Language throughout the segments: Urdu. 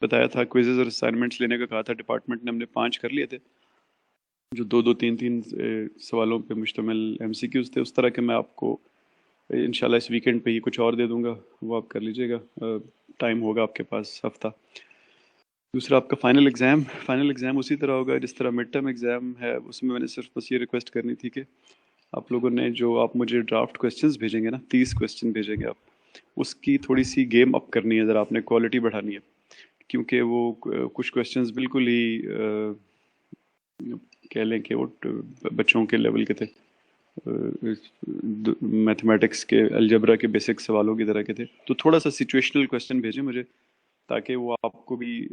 بتایا تھا کوئزز اور اسائنمنٹس لینے کا کہا تھا ڈپارٹمنٹ نے، ہم نے 5 کر لیے تھے جو 2-2 3-3 سوالوں پہ مشتمل MCQs تھے. اس طرح کے میں آپ کو انشاءاللہ اس ویکینڈ پہ ہی کچھ اور دے دوں گا، وہ آپ کر لیجیے گا. ٹائم ہوگا آپ کے پاس ہفتہ. دوسرا آپ کا فائنل ایگزام اسی طرح ہوگا جس طرح مڈ ٹرم ایگزام ہے. اس میں نے صرف بس یہ ریکویسٹ کرنی تھی کہ آپ لوگوں نے جو آپ مجھے ڈرافٹ کویسچنز بھیجیں گے نا، 30 کویسچن بھیجیں گے آپ، اس کی تھوڑی سی گیم اپ کرنی ہے ذرا، آپ نے کوالٹی بڑھانی ہے. کیونکہ وہ کچھ کویسچنز بالکل ہی کہہ لیں کہ وہ بچوں کے لیول کے تھے، میتھمیٹکس کے الجبرا کے بیسک سوالوں کی طرح کے تھے. تو تھوڑا سا سچویشنل کویسچن بھیجیں مجھے تاکہ وہ آپ کو بھی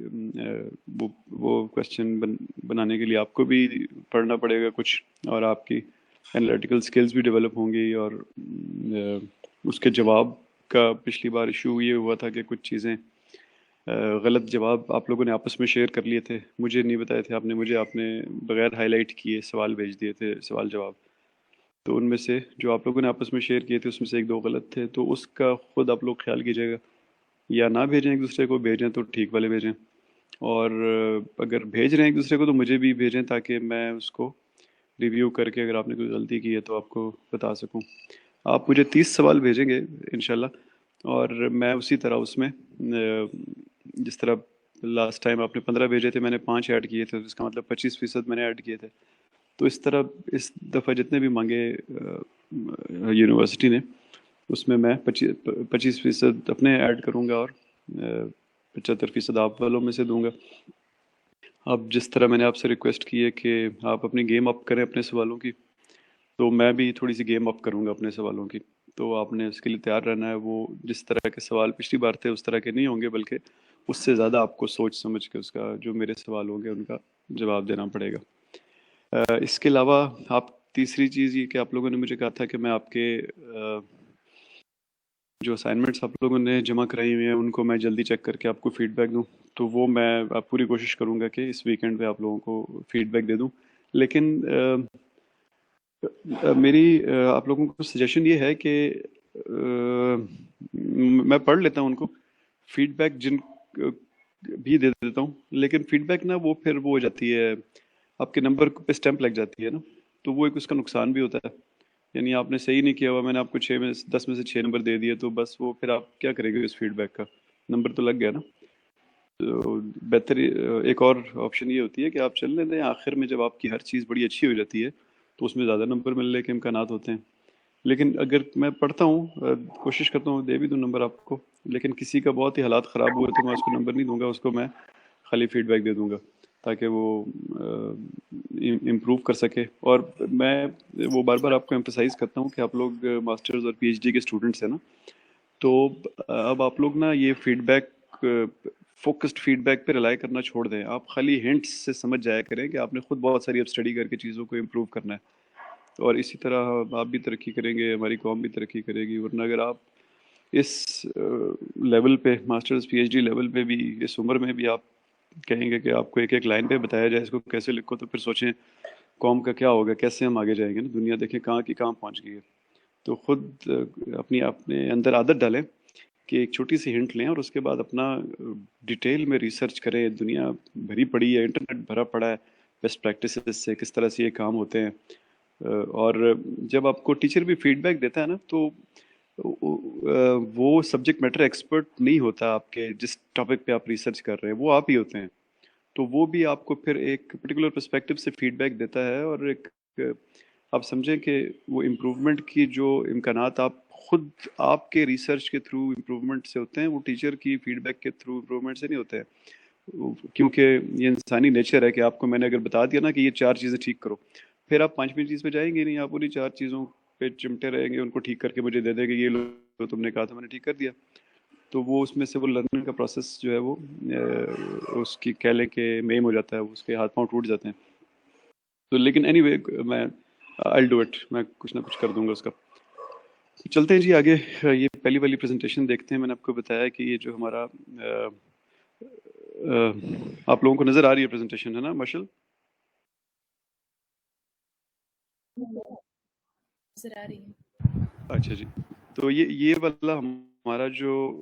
وہ کویسچن بنانے کے لیے آپ کو بھی پڑھنا پڑے گا کچھ، اور آپ کی انالیٹیکل سکلز بھی ڈیولپ ہوں گی. اور اس کے جواب کا پچھلی بار ایشو یہ ہوا تھا کہ کچھ چیزیں غلط جواب آپ لوگوں نے آپس میں شیئر کر لیے تھے، مجھے نہیں بتائے تھے آپ نے بغیر ہائی لائٹ کیے سوال بھیج دیے تھے، سوال جواب. تو ان میں سے جو آپ لوگوں نے آپس میں شیئر کیے تھے اس میں سے 1-2 غلط تھے. تو اس کا خود آپ لوگ خیال کیجیے گا، یا نہ بھیجیں ایک دوسرے کو، بھیجیں تو ٹھیک والے بھیجیں. اور اگر بھیج رہے ہیں ایک دوسرے کو تو مجھے بھی بھیجیں تاکہ میں اس کو ریویو کر کے اگر آپ نے کوئی غلطی کی ہے تو آپ کو بتا سکوں. آپ مجھے 30 سوال بھیجیں گے انشاءاللہ، اور میں اسی طرح اس میں جس طرح لاسٹ ٹائم آپ نے 15 بھیجے تھے، میں نے 5 ایڈ کیے تھے، اس کا مطلب 25% میں نے ایڈ کیے تھے. تو اس طرح اس دفعہ جتنے بھی مانگے یونیورسٹی نے، اس میں 25% اپنے ایڈ کروں گا اور 75% آپ والوں میں سے دوں گا. اب جس طرح میں نے آپ سے ریکویسٹ کی ہے کہ آپ اپنی گیم اپ کریں اپنے سوالوں کی، تو میں بھی تھوڑی سی گیم اپ کروں گا اپنے سوالوں کی. تو آپ نے اس کے لیے تیار رہنا ہے. وہ جس طرح کے سوال پچھلی بار تھے اس طرح کے نہیں ہوں گے، بلکہ اس سے زیادہ آپ کو سوچ سمجھ کے اس کا جو میرے سوال ہوں گے ان کا جواب دینا پڑے گا. اس کے علاوہ آپ تیسری چیز یہ کہ آپ لوگوں نے مجھے کہا تھا کہ میں آپ کے جو اسائنمنٹس آپ لوگوں نے جمع کرائی ہوئی ہیں ان کو میں جلدی چیک کر کے آپ کو فیڈ بیک دوں. تو وہ میں پوری کوشش کروں گا کہ اس ویکینڈ پہ آپ لوگوں کو فیڈ بیک دے دوں. لیکن میری آپ لوگوں کو سجیشن یہ ہے کہ میں پڑھ لیتا ہوں ان کو، فیڈ بیک جن بھی دے دیتا ہوں، لیکن فیڈ بیک نا وہ پھر وہ ہو جاتی ہے، آپ کے نمبر پہ اسٹیمپ لگ جاتی ہے نا، تو وہ ایک اس کا نقصان بھی ہوتا ہے. یعنی آپ نے صحیح نہیں کیا ہوا، میں نے آپ کو 10 میں سے 6 نمبر دے دیے، تو بس وہ پھر آپ کیا کریں گے اس فیڈ بیک کا، نمبر تو لگ گیا نا. تو بہتر ایک اور آپشن یہ ہوتی ہے کہ آپ چلنے دیں، آخر میں جب آپ کی ہر چیز بڑی اچھی ہو جاتی ہے تو اس میں زیادہ نمبر ملنے کے امکانات ہوتے ہیں. لیکن اگر میں پڑھتا ہوں، کوشش کرتا ہوں دے بھی دوں نمبر آپ کو، لیکن کسی کا بہت ہی حالات خراب ہوئے تو میں اس کو نمبر نہیں دوں گا، اس کو میں خالی فیڈ بیک دے دوں گا تاکہ وہ امپروو کر سکے. اور میں وہ بار بار آپ کو ایمفسائز کرتا ہوں کہ آپ لوگ ماسٹرز اور PhD کے اسٹوڈنٹس ہیں نا، تو اب آپ لوگ نا یہ feedback, focused feedback پہ رلائی کرنا چھوڑ دیں. آپ خالی ہنٹس سے سمجھ جایا کریں کہ آپ نے خود بہت ساری اب اسٹڈی کر کے چیزوں کو امپروو کرنا ہے، اور اسی طرح آپ بھی ترقی کریں گے، ہماری قوم بھی ترقی کرے گی. ورنہ اگر آپ اس لیول پہ، ماسٹرز PhD لیول پہ بھی اس عمر میں بھی آپ کہیں گے کہ آپ کو ایک ایک لائن پہ بتایا جائے اس کو کیسے لکھو، تو پھر سوچیں قوم کا کیا ہوگا، کیسے ہم آگے جائیں گے نا. دنیا دیکھیں کہاں کی کہاں پہنچ گئی ہے. تو خود اپنے اندر عادت ڈالیں کہ ایک چھوٹی سی ہنٹ لیں اور اس کے بعد اپنا ڈیٹیل میں ریسرچ کریں. دنیا بھری پڑی ہے، انٹرنیٹ بھرا پڑا ہے بیسٹ پریکٹسز سے، کس طرح سے یہ کام ہوتے ہیں. اور جب آپ کو ٹیچر بھی فیڈ بیک دیتا ہے نا، تو وہ سبجیکٹ میٹر ایکسپرٹ نہیں ہوتا آپ کے جس ٹاپک پہ آپ ریسرچ کر رہے ہیں، وہ آپ ہی ہوتے ہیں. تو وہ بھی آپ کو پھر ایک پرٹیکولر پرسپیکٹو سے فیڈ بیک دیتا ہے، اور ایک آپ سمجھیں کہ وہ امپروومنٹ کی جو امکانات آپ خود آپ کے ریسرچ کے تھرو امپروومنٹ سے ہوتے ہیں، وہ ٹیچر کی فیڈ بیک کے تھرو امپروومنٹ سے نہیں ہوتے ہیں. کیونکہ یہ انسانی نیچر ہے کہ آپ کو میں نے اگر بتا دیا نا کہ یہ 4 چیزیں ٹھیک کرو، پھر آپ 5ویں چیز پہ جائیں گے نہیں، آپ انہیں 4 چیزوں پہ چمٹے رہیں گے، ان کو ٹھیک کر کے مجھے دے دیں گے، یہ لو تم نے کہا تھا میں نے ٹھیک کر دیا. تو وہ اس میں سے وہ لرننگ کا پروسیس جو ہے وہ اس کی کہہ لیں کہ میم ہو جاتا ہے، اس کے ہاتھ پاؤں ٹوٹ جاتے ہیں. تو لیکن اینی وے میں I'll do it، میں کچھ نہ کچھ کر دوں گا اس کا. چلتے ہیں جی آگے. یہ پہلی والی پریزنٹیشن دیکھتے ہیں. میں نے آپ کو بتایا کہ یہ جو ہمارا آپ لوگوں کو نظر آ رہی ہے پریزنٹیشن، ہے نا ماشل؟ نظر آ رہی ہے. اچھا جی. تو یہ والا ہمارا جو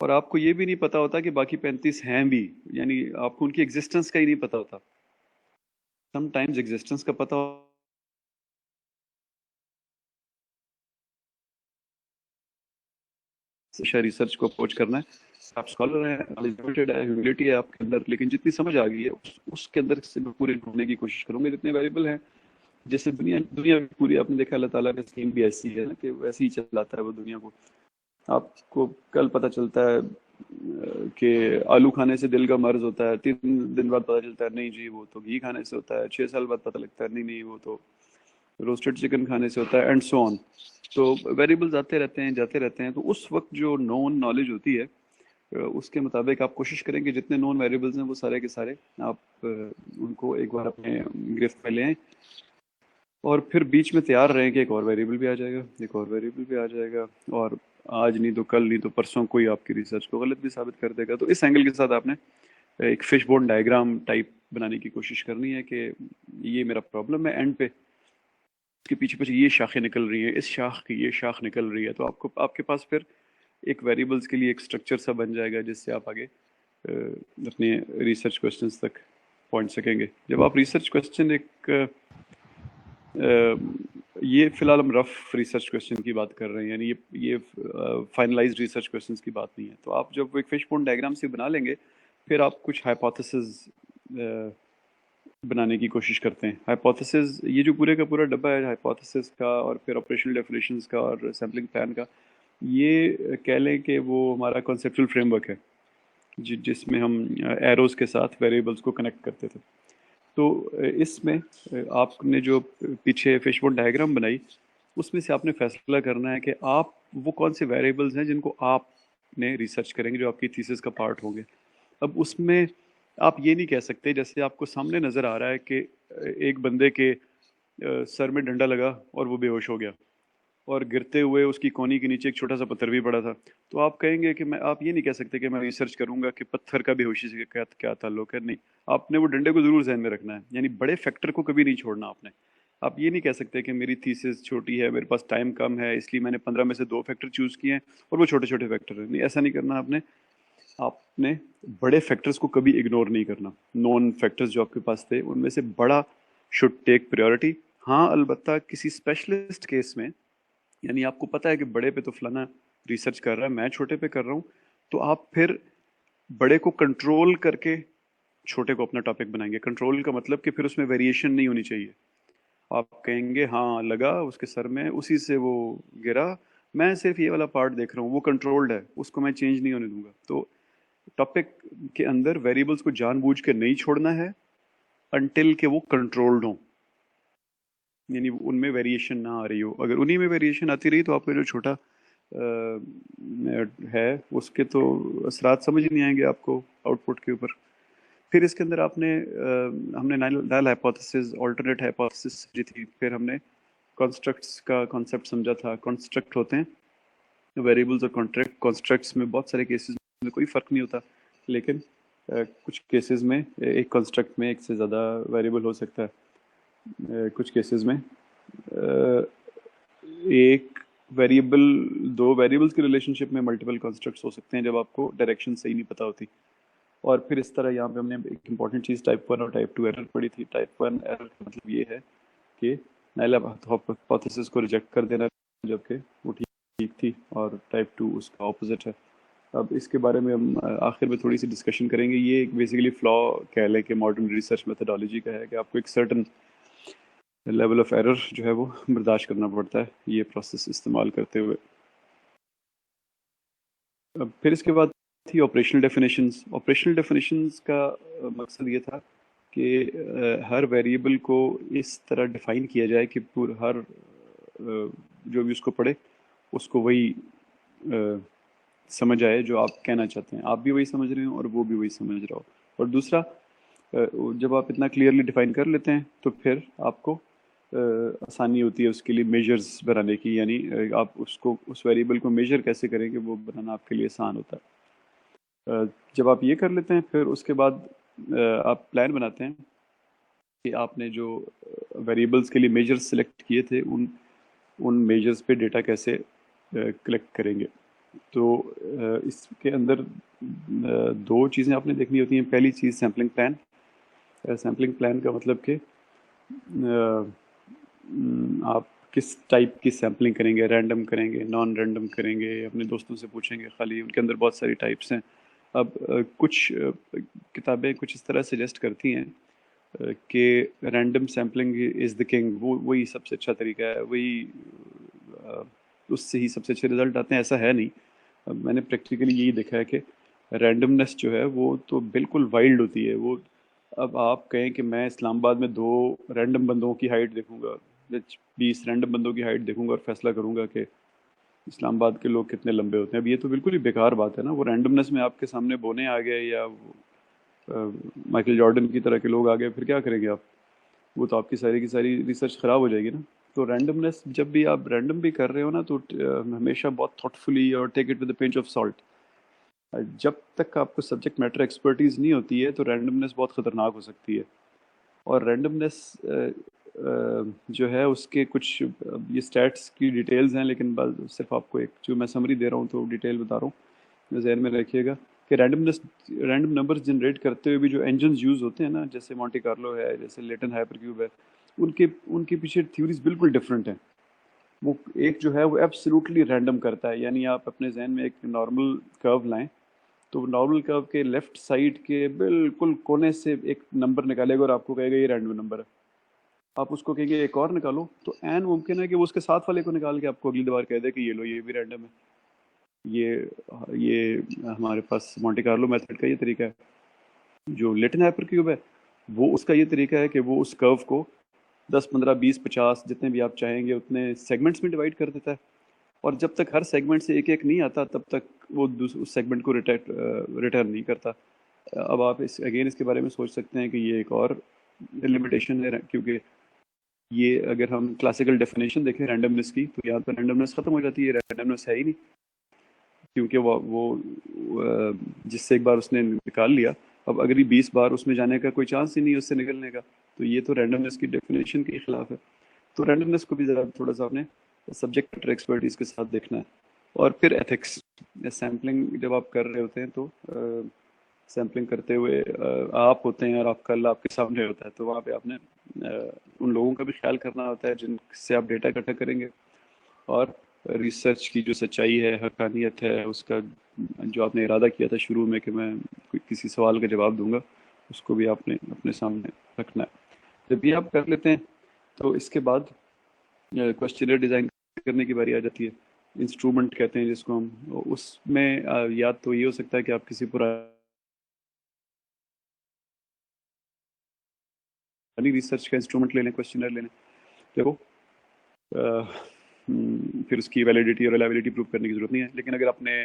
اور آپ کو یہ بھی نہیں پتا ہوتا کہ باقی 35 ہیں بھی، یعنی آپ کو ان کی ایگزسٹنس کا ہی نہیں پتا ہوتا. سم ٹائمز ایگزسٹنس کا پتا ریسرچ کو اپروچ کرنا ہے. آپ اسکالر ہیں، لمیٹڈ ہے، ہیوملٹی ہے آپ کے اندر، لیکن جتنی سمجھ آ گئی ہے اس کے اندر سے میں پورے ڈھونڈنے کی کوشش کروں گا. جتنے ویریبل ہیں، جیسے دنیا پوری آپ نے دیکھا اللہ تعالیٰ کا اسکیم بھی ایسی ہے نا کہ ویسے ہی چلاتا ہے وہ دنیا کو. آپ کو کل پتہ چلتا ہے کہ آلو کھانے سے دل کا مرض ہوتا ہے، 3 دن بعد پتہ چلتا ہے نہیں جی وہ تو گھی کھانے سے ہوتا ہے، 6 سال بعد پتہ لگتا ہے نہیں وہ تو روسٹڈ چکن کھانے سے ہوتا ہے، اینڈ سو آن. تو ویریبلز آتے رہتے ہیں، جاتے رہتے ہیں. تو اس وقت جو نون نالج ہوتی ہے اس کے مطابق آپ کوشش کریں کہ جتنے نون ویریبلز ہیں وہ سارے کے سارے آپ ان کو ایک بار اپنے گرفت میں لے آئیں، اور پھر بیچ میں تیار رہیں کہ ایک اور ویریبل بھی آ جائے گا، ایک اور ویریبل بھی آ جائے گا، اور آج نہیں تو کل نہیں تو پرسوں کوئی آپ کی ریسرچ کو غلط بھی ثابت کر دے گا. تو اس اینگل کے ساتھ آپ نے ایک فش بون ڈائیگرام ٹائپ بنانے کی کوشش کرنی ہے کہ یہ میرا پرابلم ہے، اینڈ پہ اس کے پیچھے پیچھے یہ شاخیں نکل رہی ہیں، اس شاخ کی یہ شاخ نکل رہی ہے. تو آپ کے پاس پھر ایک ویریبلس کے لیے ایک اسٹرکچر سا بن جائے گا جس سے آپ آگے اپنے ریسرچ کوشچنس تک پہنچ سکیں گے. جب آپ ریسرچ کوشچن ایک یہ فی الحال ہم رف ریسرچ کوشچن کی بات کر رہے ہیں، یعنی یہ فائنلائزڈ ریسرچ کوشچنس کی بات نہیں ہے. تو آپ جب ایک فش بون ڈائیگرام سے بنا لیں گے، پھر آپ کچھ ہائپوتھسز بنانے کی کوشش کرتے ہیں. ہائپوتھسز، یہ جو پورے کا پورا ڈبہ ہے ہائپوتھسز کا اور پھر آپریشنل ڈیفینیشنز کا اور سیمپلنگ پلان کا، یہ کہہ لیں کہ وہ ہمارا کنسیپچل فریم ورک ہے جس میں ہم ایروز کے ساتھ ویریبلس کو کنیکٹ کرتے تھے. تو اس میں آپ نے جو پیچھے فش بون ڈائیگرام بنائی، اس میں سے آپ نے فیصلہ کرنا ہے کہ آپ وہ کون سے ویریبلز ہیں جن کو آپ نے ریسرچ کریں گے، جو آپ کی تھیسس کا پارٹ ہوں گے. اب اس میں آپ یہ نہیں کہہ سکتے، جیسے آپ کو سامنے نظر آ رہا ہے کہ ایک بندے کے سر میں ڈنڈا لگا اور وہ بے ہوش ہو گیا، اور گرتے ہوئے اس کی کونی کے نیچے ایک چھوٹا سا پتھر بھی پڑا تھا. تو آپ کہیں گے کہ آپ یہ نہیں کہہ سکتے کہ میں ریسرچ کروں گا کہ پتھر کا بے ہوشی سے کیا تعلق ہے. نہیں، آپ نے وہ ڈنڈے کو ضرور ذہن میں رکھنا ہے، یعنی بڑے فیکٹر کو کبھی نہیں چھوڑنا آپ نے. آپ یہ نہیں کہہ سکتے کہ میری تھیسس چھوٹی ہے، میرے پاس ٹائم کم ہے، اس لیے میں نے 15 میں سے 2 فیکٹر چوز کیے ہیں اور وہ چھوٹے چھوٹے فیکٹر ہیں. نہیں، ایسا نہیں کرنا آپ نے بڑے فیکٹرز کو کبھی اگنور نہیں کرنا. نون فیکٹرز جو آپ کے پاس تھے ان میں سے بڑا شوڈ ٹیک پریورٹی. ہاں البتہ کسی اسپیشلسٹ کیس میں، یعنی آپ کو پتہ ہے کہ بڑے پہ تو فلانا ریسرچ کر رہا ہے، میں چھوٹے پہ کر رہا ہوں، تو آپ پھر بڑے کو کنٹرول کر کے چھوٹے کو اپنا ٹاپک بنائیں گے. کنٹرول کا مطلب کہ پھر اس میں ویریشن نہیں ہونی چاہیے. آپ کہیں گے ہاں لگا اس کے سر میں، اسی سے وہ گرا، میں صرف یہ والا پارٹ دیکھ رہا ہوں، وہ کنٹرولڈ ہے، اس کو میں چینج نہیں ہونے دوں گا. تو ٹاپک کے اندر ویریبلس کو جان بوجھ کے نہیں چھوڑنا ہے انٹل کہ وہ کنٹرولڈ ہوں، یعنی ان میں ویریشن نہ آ رہی ہو. اگر انہی میں ویریشن آتی رہی تو آپ کا جو چھوٹا ہے اس کے تو اثرات سمجھ نہیں آئیں گے آپ کو آؤٹ پٹ کے اوپر. پھر اس کے اندر آپ نے ہم نے نل ہائپوتھسز، آلٹرنیٹ ہائپوتھسز سمجھی تھی. پھر ہم نے کنسٹرکٹس کا کانسیپٹ سمجھا تھا. کنسٹرکٹ ہوتے ہیں ویریبلز اور کنسٹرکٹس میں بہت سارے کیسز میں کوئی فرق نہیں ہوتا، لیکن کچھ کیسز میں ایک کنسٹرکٹ میں ایک سے زیادہ ویریبل ہو سکتا ہے. کچھ کیسز میں ایک ویریبل، 2 ویریبلس کی ریلیشن شپ میں ملٹیپل کنسٹرکٹس ہو سکتے ہیں جب آپ کو ڈائریکشن صحیح نہیں پتہ ہوتی. اور پھر اس طرح یہاں پہ ہم نے ایک امپورٹنٹ چیز ٹائپ 1 اور ٹائپ 2 ایرر پڑھی تھی. ٹائپ 1 ایرر کا مطلب یہ ہے کہ نل ہائپوتھسز کو ریجیکٹ کر دینا جبکہ وہ ٹھیک تھی، اور ٹائپ 2 اس کا اپوزٹ ہے. اب اس کے بارے میں ہم آخر میں تھوڑی سی ڈسکشن کریں گے. یہ بیسیکلی فلا کہہ لیں کہ ماڈرن ریسرچ میتھڈالوجی کا ہے کہ آپ کو ایک سرٹن لیول آف ایرر جو ہے وہ برداشت کرنا پڑتا ہے یہ پروسیس استعمال کرتے ہوئے. پھر اس کے بعد تھی آپریشنل ڈیفینیشنز. آپریشنل ڈیفینیشنز کا مقصد یہ تھا کہ ہر ویریبل کو اس طرح ڈیفائن کیا جائے کہ ہر جو بھی اس کو پڑھے اس کو وہی سمجھ آئے جو آپ کہنا چاہتے ہیں، آپ بھی وہی سمجھ رہے ہوں اور وہ بھی وہی سمجھ رہا ہو. اور دوسرا، جب آپ اتنا کلیئرلی ڈیفائن کر لیتے ہیں تو پھر آپ کو آسانی ہوتی ہے اس کے لیے میجرز بنانے کی، یعنی آپ اس ویریبل کو میجر کیسے کریں گے وہ بنانا آپ کے لیے آسان ہوتا ہے. جب آپ یہ کر لیتے ہیں پھر اس کے بعد آپ پلان بناتے ہیں کہ آپ نے جو ویریبلس کے لیے میجرز سلیکٹ کیے تھے ان میجرز پہ ڈیٹا کیسے کلیکٹ کریں گے. تو اس کے اندر دو چیزیں آپ نے دیکھنی ہوتی ہیں. پہلی چیز سیمپلنگ پلان. سیمپلنگ پلان کا مطلب کہ آپ کس ٹائپ کی سیمپلنگ کریں گے. رینڈم کریں گے, نان رینڈم کریں گے, اپنے دوستوں سے پوچھیں گے خالی. ان کے اندر بہت ساری ٹائپس ہیں. اب کچھ کتابیں کچھ اس طرح سجیسٹ کرتی ہیں کہ random sampling is the king. وہی سب سے اچھا طریقہ ہے, وہی اس سے ہی سب سے اچھے رزلٹ آتے ہیں. ایسا ہے نہیں. اب میں نے پریکٹیکلی یہی دیکھا ہے کہ رینڈمنس جو ہے وہ تو بالکل وائلڈ ہوتی ہے. وہ اب آپ کہیں کہ میں اسلام آباد میں 2 رینڈم بندوں کی ہائٹ دیکھوں گا, 20 رینڈم بندوں کی ہائٹ دیکھوں گا اور فیصلہ کروں گا کہ اسلام آباد کے لوگ کتنے لمبے ہوتے ہیں. اب یہ تو بالکل ہی بیکار بات ہے نا. وہ رینڈمنس میں آپ کے سامنے بونے آ گئے یا مائیکل جارڈن کی طرح کے لوگ آ گئے, پھر کیا کریں گے آپ؟ وہ تو آپ کی ساری ریسرچ خراب ہو جائے گی نا. تو رینڈمنس جب بھی آپ رینڈم بھی کر رہے ہو نا تو ہمیشہ بہت تھاٹفلی اور take it with a pinch of salt. جب تک آپ کو سبجیکٹ میٹر ایکسپرٹیز نہیں ہوتی ہے تو رینڈمنس بہت خطرناک ہو سکتی ہے. اور رینڈمنس جو ہے اس کے کچھ یہ اسٹیٹس کی ڈیٹیلز ہیں, لیکن صرف آپ کو ایک جو میں سمری دے رہا ہوں تو ڈیٹیل بتا رہا ہوں, ذہن میں رکھیے گا کہ رینڈم نمبرز جنریٹ کرتے ہوئے بھی جو انجنز یوز ہوتے ہیں نا, جیسے مونٹی کارلو ہے, جیسے لیٹن ہائپر کیوب ہے, ان کے پیچھے تھیوریز بالکل ڈفرینٹ ہیں. وہ ایک جو ہے وہ ایبسلیوٹلی رینڈم کرتا ہے. یعنی آپ اپنے ذہن میں ایک نارمل کرو لائیں تو نارمل کرو کے لیفٹ سائڈ کے بالکل کونے سے ایک نمبر نکالے گا اور آپ کو کہے گا یہ رینڈم نمبر ہے. آپ اس کو کہیں گے ایک اور نکالو تو عین ممکن ہے کہ وہ اس کے ساتھ والے کو نکال کے آپ کو اگلی بار کہہ دے کہ یہ لو یہ بھی رینڈم ہے. یہ ہمارے پاس مونٹی کارلو میتھڈ کا یہ طریقہ ہے. جو لیٹن ہائپر کیوب ہے وہ اس کا یہ طریقہ ہے کہ وہ اس کرو کو 10 15 20 50 جتنے بھی آپ چاہیں گے اتنے سیگمنٹس میں ڈیوائڈ کر دیتا ہے, اور جب تک ہر سیگمنٹ سے ایک نہیں آتا تب تک وہ اس سیگمنٹ کو ریٹرن نہیں کرتا. اب آپ اس کے بارے میں سوچ سکتے ہیں کہ یہ ایک اور لمیٹیشن ہے, کیونکہ یہ اگر ہم کلاسیکل ڈیفینیشن دیکھیں رینڈمنس کی تو یہاں پر رینڈمنس ختم ہو جاتی ہے. رینڈمنس ہے ہی نہیں, کیونکہ وہ جس سے ایک بار اس نے نکال لیا اب اگلی 20 بار اس میں جانے کا کوئی چانس ہی نہیں اس سے نکلنے کا. تو یہ تو رینڈمنس کی ڈیفینیشن کے خلاف ہے. تو رینڈمنس کو بھی ذرا تھوڑا سا اپنے سبجیکٹ ایکسپرٹیز کے ساتھ دیکھنا ہے. اور پھر ایتھکس. سیمپلنگ جب آپ کر رہے ہوتے ہیں تو سیمپلنگ کرتے ہوئے آپ ہوتے ہیں اور آپ کا اللہ آپ کے سامنے ہوتا ہے, تو وہاں پہ آپ نے ان لوگوں کا بھی خیال کرنا ہوتا ہے جن سے آپ ڈیٹا اکٹھا کریں گے, اور ریسرچ کی جو سچائی ہے, حقانیت ہے, اس کا جو آپ نے ارادہ کیا تھا شروع میں کہ میں کسی سوال کا جواب دوں گا, اس کو بھی آپ نے اپنے سامنے رکھنا ہے. جب یہ آپ کر لیتے ہیں تو اس کے بعد کوشچنر ڈیزائن کرنے کی باری آ جاتی ہے. انسٹرومنٹ کہتے ہیں جس کو ہم, اس میں یا تو یہ ہو سکتا ہے کہ آپ کسی پرانی ریسرچ کا انسٹرومنٹ لے لیں, کوشچنر لے لیں. دیکھو پھر اس کی ویلیڈیٹی اور ریلائبلٹی پروف کرنے کی ضرورت نہیں ہے. لیکن اگر آپ نے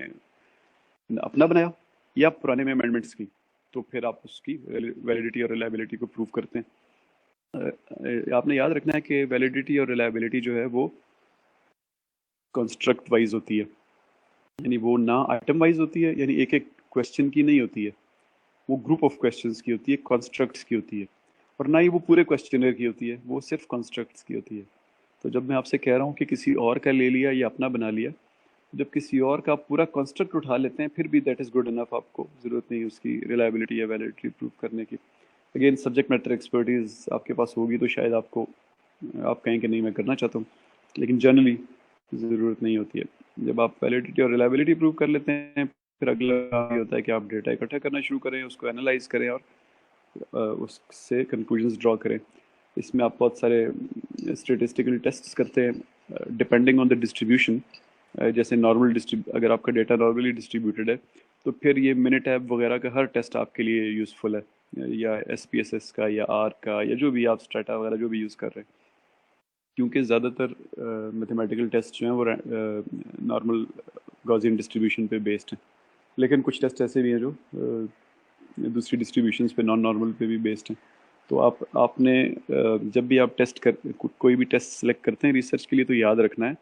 اپنا بنایا یا پرانے میں امینڈمنٹس کی تو پھر آپ اس کی ویلیڈیٹی اور ریلائبلٹی کو پروف کرتے ہیں. آپ نے یاد رکھنا ہے کہ ویلیڈیٹی اور ریلائبلٹی جو ہے وہ کنسٹرکٹ وائز ہوتی ہے. یعنی وہ نہ آئٹم وائز ہوتی ہے, یعنی ایک کویسچن کی نہیں ہوتی ہے, وہ گروپ آف کویسچنس کی ہوتی ہے, کنسٹرکٹس کی ہوتی ہے. اور نہ ہی وہ پورے کویسچنر کی ہوتی ہے, وہ صرف کنسٹرکٹس کی ہوتی ہے. تو جب میں آپ سے کہہ رہا ہوں کہ کسی اور کا لے لیا یا اپنا بنا لیا, جب کسی اور کا پورا کنسٹرکٹ اٹھا لیتے ہیں پھر بھی دیٹ از گڈ انف. آپ کو ضرورت نہیں اس کی ریلائبلٹی یا ویلیڈیٹی پروف کرنے کی. اگین سبجیکٹ میٹر ایکسپرٹیز آپ کے پاس ہوگی تو شاید آپ کہیں کہ نہیں میں کرنا چاہتا ہوں, لیکن جنرلی ضرورت نہیں ہوتی ہے. جب آپ ویلیڈیٹی اور ریلائبلٹی پروف کر لیتے ہیں پھر اگلا یہ ہوتا ہے کہ آپ ڈیٹا اکٹھا کرنا شروع کریں, اس کو انالائز کریں اور اس سے کنکلوژنس ڈرا کریں. اس میں آپ بہت سارے اسٹیٹسٹیکل ٹیسٹس کرتے ہیں ڈپینڈنگ آن دا ڈسٹریبیوشن. جیسے اگر آپ کا ڈیٹا نارملی ڈسٹریبیوٹیڈ ہے تو پھر یہ منٹ ایپ وغیرہ کا ہر ٹیسٹ آپ کے لیے یوزفل ہے, یا ایس پی ایس ایس کا یا آر کا یا جو بھی آپ اسٹریٹا وغیرہ جو بھی یوز کر رہے ہیں. کیونکہ زیادہ تر میتھمیٹیکل ٹیسٹ جو ہیں وہ نارمل گاؤزین ڈسٹریبیوشن پہ بیسڈ ہیں, لیکن کچھ ٹیسٹ ایسے بھی ہیں جو دوسری ڈسٹریبیوشنس پہ نان نارمل پہ بھی بیسڈ ہیں. تو آپ نے جب بھی آپ کوئی بھی ٹیسٹ سلیکٹ کرتے ہیں ریسرچ کے لیے تو یاد رکھنا ہے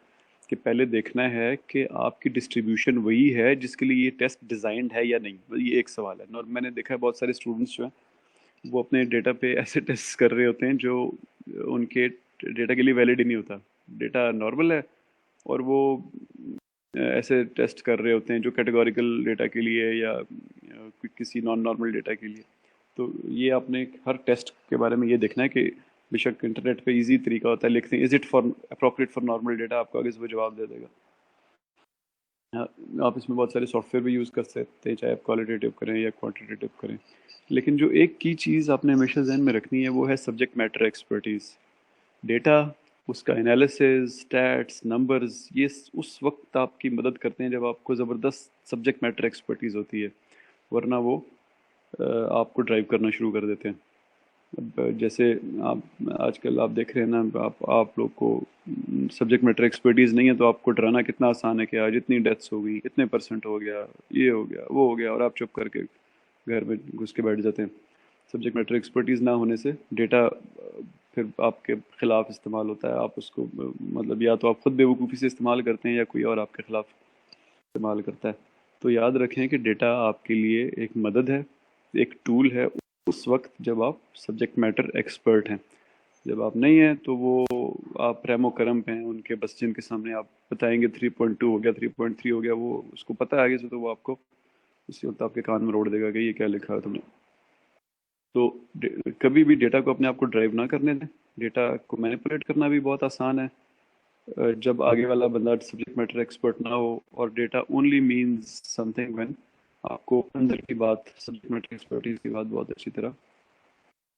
کہ پہلے دیکھنا ہے کہ آپ کی ڈسٹریبیوشن وہی ہے جس کے لیے یہ ٹیسٹ ڈیزائنڈ ہے یا نہیں. یہ ایک سوال ہے. اور میں نے دیکھا ہے بہت سارے اسٹوڈنٹس جو ہیں وہ اپنے ڈیٹا پہ ایسے ٹیسٹ کر رہے ہوتے ہیں جو ان کے ڈیٹا کے لیے ویلڈ ہی نہیں ہوتا. ڈیٹا نارمل ہے اور وہ ایسے ٹیسٹ کر رہے ہوتے ہیں جو کیٹیگوریکل ڈیٹا کے لیے یا کسی نان نارمل ڈیٹا کے لیے. تو یہ آپ نے ہر ٹیسٹ کے بارے میں یہ دیکھنا ہے کہ بے شک انٹرنیٹ پہ ایزی طریقہ ہوتا ہے لکھتے ہیں is it for appropriate for normal data, آپ کو آگے سے وہ جواب دے دے گا. آپ اس میں بہت سارے سافٹ ویئر بھی یوز کر سکتے ہیں, چاہے آپ کوالٹیٹیو کریں یا کوانٹیٹیو کریں. لیکن جو ایک کی چیز آپ نے ہمیشہ ذہن میں رکھنی ہے وہ ہے سبجیکٹ میٹر ایکسپرٹیز. ڈیٹا, اس کا انالیسز, اسٹیٹس, نمبرز, یہ اس وقت آپ کی مدد کرتے ہیں جب آپ کو زبردست سبجیکٹ میٹر ایکسپرٹیز ہوتی ہے, ورنہ وہ آپ کو ڈرائیو کرنا شروع کر دیتے ہیں. اب جیسے آپ آج کل آپ دیکھ رہے ہیں نا, آپ لوگ کو سبجیکٹ میٹر ایکسپرٹیز نہیں ہے تو آپ کو ڈرانا کتنا آسان ہے کہ آج اتنی ڈیتھس ہو گئی, اتنے % ہو گیا, یہ ہو گیا, وہ ہو گیا, اور آپ چپ کر کے گھر میں گھس کے بیٹھ جاتے ہیں. سبجیکٹ میٹر ایکسپرٹیز نہ ہونے سے ڈیٹا پھر آپ کے خلاف استعمال ہوتا ہے. آپ اس کو مطلب یا تو آپ خود بے وقوفی سے استعمال کرتے ہیں یا کوئی اور آپ کے خلاف استعمال کرتا ہے. تو یاد رکھیں کہ ڈیٹا آپ کے لیے ایک مدد ہے, ایک ٹول ہے اس وقت جب آپ سبجیکٹ میٹر ایکسپرٹ ہیں. جب آپ نہیں ہیں تو وہ آپ رحم و کرم پہ ہیں ان کے, بس جن کے سامنے آپ بتائیں گے 3.2 ہو گیا, 3.3 ہو گیا, وہ اس کو پتہ ہے آگے سے, تو وہ آپ کو اسی وقت آپ کے کان میں روڑ دے گا کہ یہ کیا لکھا ہے تم نے. تو کبھی بھی ڈیٹا کو اپنے آپ کو ڈرائیو نہ کرنے دیں. ڈیٹا کو مینیپولیٹ کرنا بھی بہت آسان ہے جب آگے والا بندہ سبجیکٹ میٹر ایکسپرٹ نہ ہو, اور data only means something when آپ کو اندر کی بات, سبجیکٹ میٹر ایکسپرٹیز کی بات بہت اچھی طرح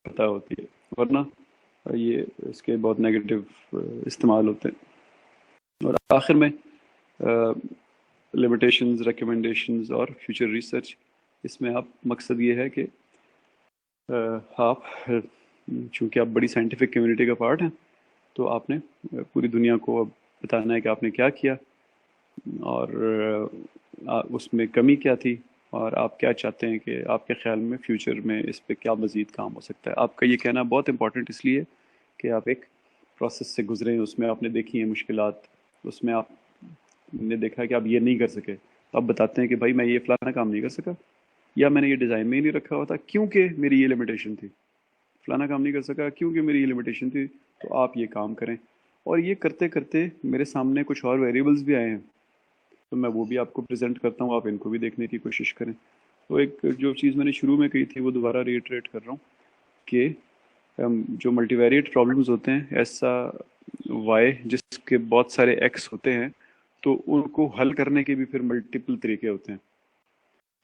پتہ ہوتی ہے, ورنہ یہ اس کے بہت نیگیٹو استعمال ہوتے ہیں. اور آخر میں لمیٹیشنز, ریکمنڈیشنز اور فیوچر ریسرچ, اس میں آپ مقصد یہ ہے کہ آپ چونکہ آپ بڑی سائنٹیفک کمیونٹی کا پارٹ ہیں تو آپ نے پوری دنیا کو اب بتانا ہے کہ آپ نے کیا کیا اور اس میں کمی کیا تھی, اور آپ کیا چاہتے ہیں کہ آپ کے خیال میں فیوچر میں اس پہ کیا مزید کام ہو سکتا ہے. آپ کا یہ کہنا بہت امپورٹنٹ اس لیے کہ آپ ایک پروسیس سے گزرے ہیں, اس میں آپ نے دیکھی ہیں مشکلات, اس میں آپ نے دیکھا کہ آپ یہ نہیں کر سکے, تو آپ بتاتے ہیں کہ بھائی میں یہ فلانا کام نہیں کر سکا, یا میں نے یہ ڈیزائن میں ہی نہیں رکھا ہوا تھا کیونکہ میری یہ لمیٹیشن تھی, فلانا کام نہیں کر سکا کیونکہ میری یہ لمیٹیشن تھی, تو آپ یہ کام کریں. اور یہ کرتے کرتے میرے سامنے کچھ اور ویریبلس بھی آئے ہیں, تو میں وہ بھی آپ کو پریزنٹ کرتا ہوں, آپ ان کو بھی دیکھنے کی کوشش کریں. تو ایک جو چیز میں نے شروع میں کہی تھی وہ دوبارہ ریٹریٹ کر رہا ہوں کہ جو ملٹی ویریٹ پرابلمز ہوتے ہیں, ایسا وائی جس کے بہت سارے ایکس ہوتے ہیں, تو ان کو حل کرنے کے بھی پھر ملٹیپل طریقے ہوتے ہیں.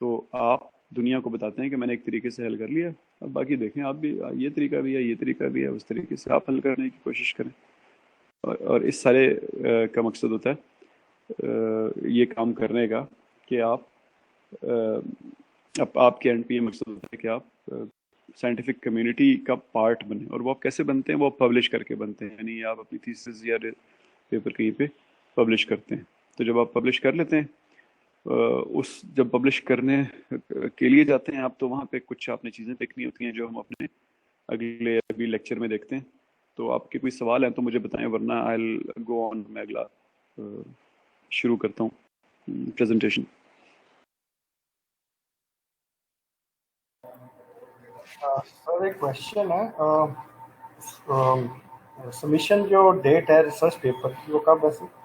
تو آپ دنیا کو بتاتے ہیں کہ میں نے ایک طریقے سے حل کر لیا, اب باقی دیکھیں آپ بھی, یہ طریقہ بھی ہے, یہ طریقہ بھی ہے, اس طریقے سے آپ حل کرنے کی کوشش کریں. اور اس سارے کا مقصد ہوتا ہے یہ کام کرنے کا کہ آپ کے اینڈ پہ یہ مقصد ہوتا ہے کہ آپ سائنٹیفک کمیونٹی کا پارٹ بنیں. اور وہ آپ کیسے بنتے ہیں, وہ پبلش کر کے بنتے ہیں, یعنی آپ اپنی تھیسس یا پیپر کہیں پہ پبلش کرتے ہیں. تو جب آپ پبلش کر لیتے ہیں, جب پبلش کرنے کے لیے جاتے ہیں آپ, تو وہاں پہ کچھ آپ نے چیزیں دیکھنی ہوتی ہیں جو ہم اپنے ابھی لیکچر میں دیکھتے ہیں. تو آپ کے کوئی سوال ہیں تو مجھے بتائیں, ورنہ آئی گو آن, میں اگلا شروع کرتا ہوں پریزنٹیشن. سر ایک کوشچن ہے, سبمیشن جو ڈیٹ ہے ریسرچ پیپر کی وہ کب ہے سر؟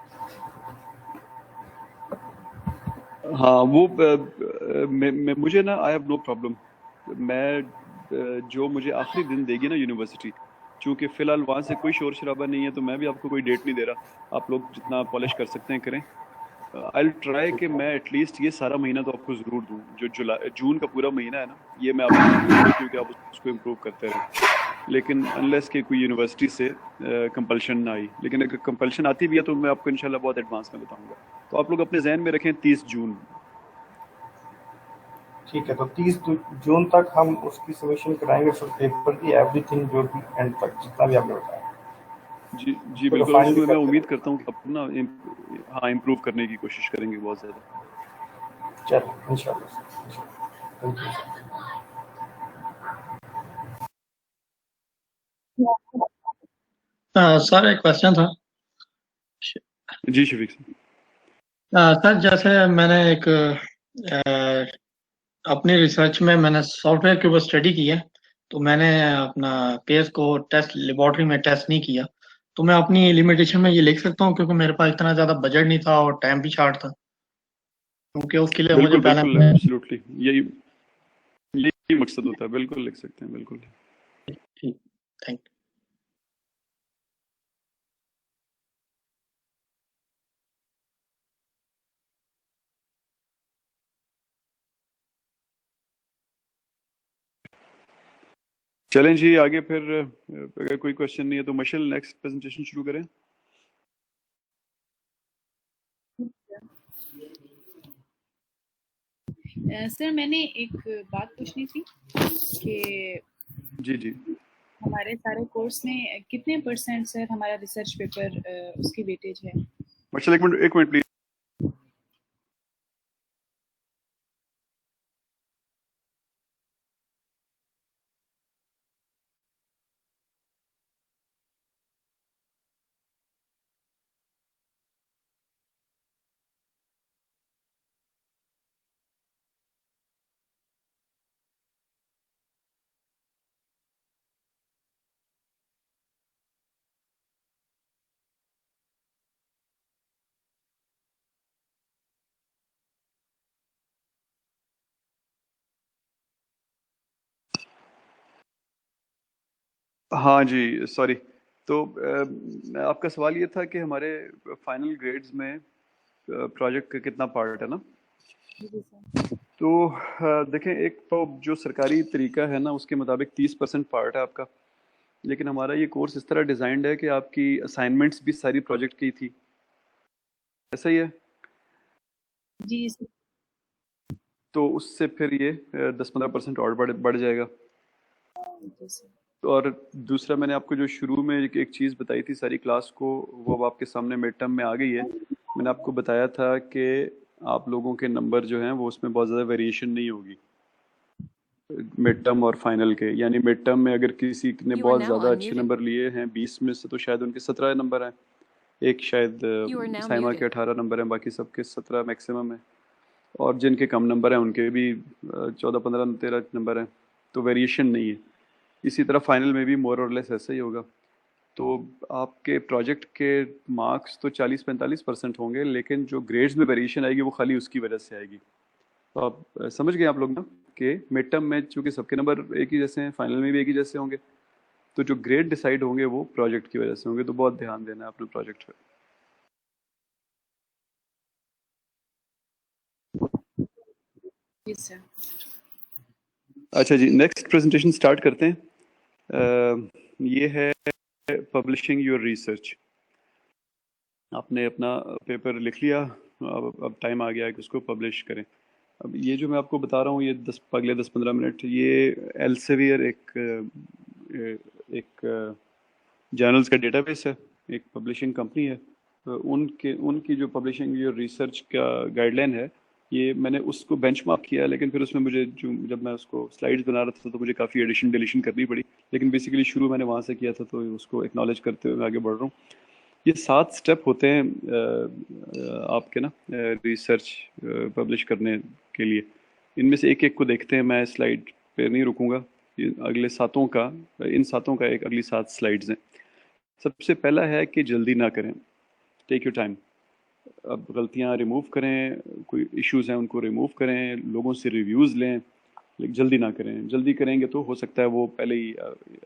ہاں وہ مجھے نا آئی ہیو نو پرابلم, میں جو مجھے آخری دن دے گی نا یونیورسٹی, چونکہ فی الحال وہاں سے کوئی شور شرابہ نہیں ہے, تو میں بھی آپ کو کوئی ڈیٹ نہیں دے رہا, آپ لوگ جتنا پالش کر سکتے ہیں کریں. آئی ٹرائی کہ میں ایٹ لیسٹ یہ سارا مہینہ تو آپ کو ضرور دوں, جو جون کا پورا مہینہ ہے نا, یہ میں آپ کو ضرور دوں کیونکہ آپ اس کو امپروو کرتے رہیں. لیکن انلیس کہ کوئی یونیورسٹی سے کمپلشن نہ آئی, لیکن اگر کمپلشن آتی بھی ہے تو میں آپ کو انشاءاللہ بہت ایڈوانس میں بتاؤں گا. تو آپ لوگ اپنے ذہن میں رکھیں 30 جون. ٹھیک ہے, تو 30 جون تک ہم اس کی سبمیشن کرائیں گے سر پیپر کی, ایوری تھنگ جو بھی اینڈ تک جتنا بھی آپ نے بتایا. جی بالکل, اس میں میں امید کرتا ہوں کہ آپ نا ہاں امپروو کرنے کی کوشش کریں گے بہت زیادہ. چلو انشاءاللہ سر, تھینک یو سر. سر ایک کوشچن تھا. جی شفیق صاحب. سر جیسے میں نے ایک اپنی ریسرچ میں نے سافٹ ویئر کے اوپر اسٹڈی کی ہے, تو میں نے اپنا کیس کو ٹیسٹ لیبارٹری میں ٹیسٹ نہیں کیا, تو میں اپنی لمیٹیشن میں یہ لکھ سکتا ہوں کیونکہ میرے پاس اتنا زیادہ بجٹ نہیں تھا اور ٹائم بھی شارٹ تھا، کیونکہ اس کے لیے مجھے بالکل پہلے بالکل ایبسلیوٹلی یہی مقصد ہوتا ہے. بالکل لکھ سکتے ہیں. بالکل. ٹھیک، تھینک یو. چلیں جی آگے پھر اگر کوئی کوشچن نہیں ہے تو مشل نیکسٹ پریزنٹیشن شروع کریں. سر میں نے ایک بات پوچھنی تھی کہ جی ہمارے سارے کورس میں کتنے پرسنٹ سر ہمارا ریسرچ پیپر اس کی ویٹیج ہے؟ مشل ایک منٹ پلیز. ہاں جی سوری. تو آپ کا سوال یہ تھا کہ ہمارے فائنل گریڈز میں پروجیکٹ کا کتنا پارٹ ہے نا. تو دیکھیں ایک تو جو سرکاری طریقہ ہے نا اس کے مطابق 30% پارٹ ہے آپ کا، لیکن ہمارا یہ کورس اس طرح ڈیزائنڈ ہے کہ آپ کی اسائنمنٹس بھی ساری پروجیکٹ کی تھی. ایسا ہی ہے. جی تو اس سے پھر یہ 10-15% اور بڑھ جائے گا. سر. اور دوسرا میں نے آپ کو جو شروع میں ایک چیز بتائی تھی ساری کلاس کو، وہ اب آپ کے سامنے مڈ ٹرم میں آ گئی ہے. میں نے آپ کو بتایا تھا کہ آپ لوگوں کے نمبر جو ہیں وہ اس میں بہت زیادہ ویریشن نہیں ہوگی مڈ ٹرم اور فائنل کے. یعنی مڈ ٹرم میں اگر کسی نے بہت زیادہ اچھے نمبر لیے ہیں 20 میں سے تو شاید ان کے 17 نمبر ہیں. ایک شاید سائمہ کے 18 نمبر ہیں، باقی سب کے 17 میکسیمم ہیں. اور جن کے کم نمبر ہیں ان کے بھی 14 15 13 نمبر ہیں. تو ویریشن نہیں ہے. اسی طرح فائنل میں بھی مور اور لیس ایسا ہی ہوگا. تو آپ کے پروجیکٹ کے مارکس تو 40-45% ہوں گے، لیکن جو گریڈز میں ویریشن آئے گی وہ خالی اس کی وجہ سے آئے گی. تو آپ سمجھ گئے آپ لوگ نا کہ مڈ ٹرم میں چونکہ سب کے نمبر ایک ہی جیسے ہیں، فائنل میں بھی ایک ہی جیسے ہوں گے، تو جو گریڈ ڈیسائیڈ ہوں گے وہ پروجیکٹ کی وجہ سے ہوں گے. تو بہت دھیان دینا ہے اپنے پروجیکٹ پہ. جی سر. اچھا جی نیکسٹ پریزنٹیشن سٹارٹ کرتے ہیں. یہ ہے پبلشنگ یور ریسرچ. آپ نے اپنا پیپر لکھ لیا، اب ٹائم آ گیا ہے کہ اس کو پبلش کریں. اب یہ جو میں آپ کو بتا رہا ہوں یہ اگلے 10-15 منٹ یہ ایلسیویئر ایک جرنلز کا ڈیٹا بیس ہے، ایک پبلشنگ کمپنی ہے. ان کی جو پبلشنگ یور ریسرچ کا گائیڈ لائن ہے، یہ میں نے اس کو بینچ مارک کیا، لیکن پھر اس میں مجھے جب میں اس کو سلائیڈز بنا رہا تھا تو مجھے کافی ایڈیشن ڈیلیشن کرنی پڑی. لیکن بیسیکلی شروع میں نے وہاں سے کیا تھا تو اس کو ایکنالج کرتے ہوئے میں آگے بڑھ رہا ہوں. یہ 7 سٹیپ ہوتے ہیں آپ کے نا ریسرچ پبلش کرنے کے لیے. ان میں سے ایک ایک کو دیکھتے ہیں. میں سلائیڈ پہ نہیں رکوں گا. اگلے ان ساتوں کا ایک اگلی 7 سلائیڈز ہیں. سب سے پہلا ہے کہ جلدی نہ کریں. Take your time. اب غلطیاں ریموو کریں، کوئی ایشوز ہیں ان کو ریموو کریں، لوگوں سے ریویوز لیں، لیکن جلدی نہ کریں. جلدی کریں گے تو ہو سکتا ہے وہ پہلے ہی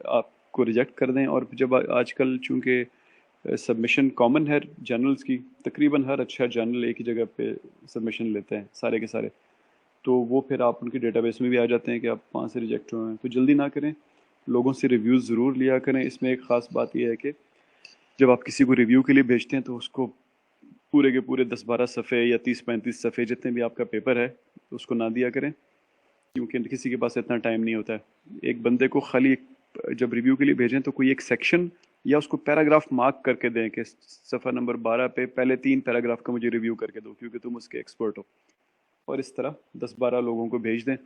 آپ کو ریجیکٹ کر دیں. اور جب آج کل چونکہ سبمیشن کامن ہے جرنلز کی، تقریباً ہر اچھا جرنل ایک ہی جگہ پہ سبمیشن لیتے ہیں سارے کے سارے، تو وہ پھر آپ ان کے ڈیٹا بیس میں بھی آ جاتے ہیں کہ آپ وہاں سے ریجیکٹ ہوئے ہیں. تو جلدی نہ کریں، لوگوں سے ریویوز ضرور لیا کریں. اس میں ایک خاص بات یہ ہے کہ جب آپ کسی کو ریویو کے لیے بھیجتے ہیں تو اس کو پورے کے پورے 10-12 صفحے یا 30-35 صفحے جتنے بھی آپ کا پیپر ہے اس کو نہ دیا کریں، کیونکہ کسی کے پاس اتنا ٹائم نہیں ہوتا ہے. ایک بندے کو خالی جب ریویو کے لیے بھیجیں تو کوئی ایک سیکشن یا اس کو پیراگراف مارک کر کے دیں کہ صفحہ نمبر 12 پہ پہلے 3 پیراگراف کا مجھے ریویو کر کے دو کیونکہ تم اس کے ایکسپرٹ ہو. اور اس طرح 10-12 لوگوں کو بھیج دیں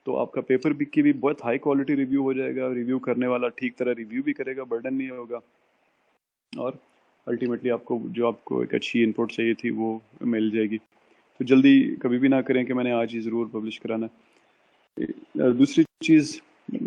تو آپ کا پیپر کی بھی بہت ہائی کوالٹی ریویو ہو جائے گا. ریویو کرنے والا ٹھیک طرح ریویو بھی کرے گا، برڈن نہیں ہوگا، اور الٹیمیٹلی آپ کو جو آپ کو ایک اچھی ان پٹ چاہیے تھی وہ مل جائے گی. تو جلدی کبھی بھی نہ کریں کہ میں نے آج ہی ضرور پبلش کرانا ہے. دوسری چیز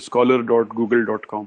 scholar.google.com,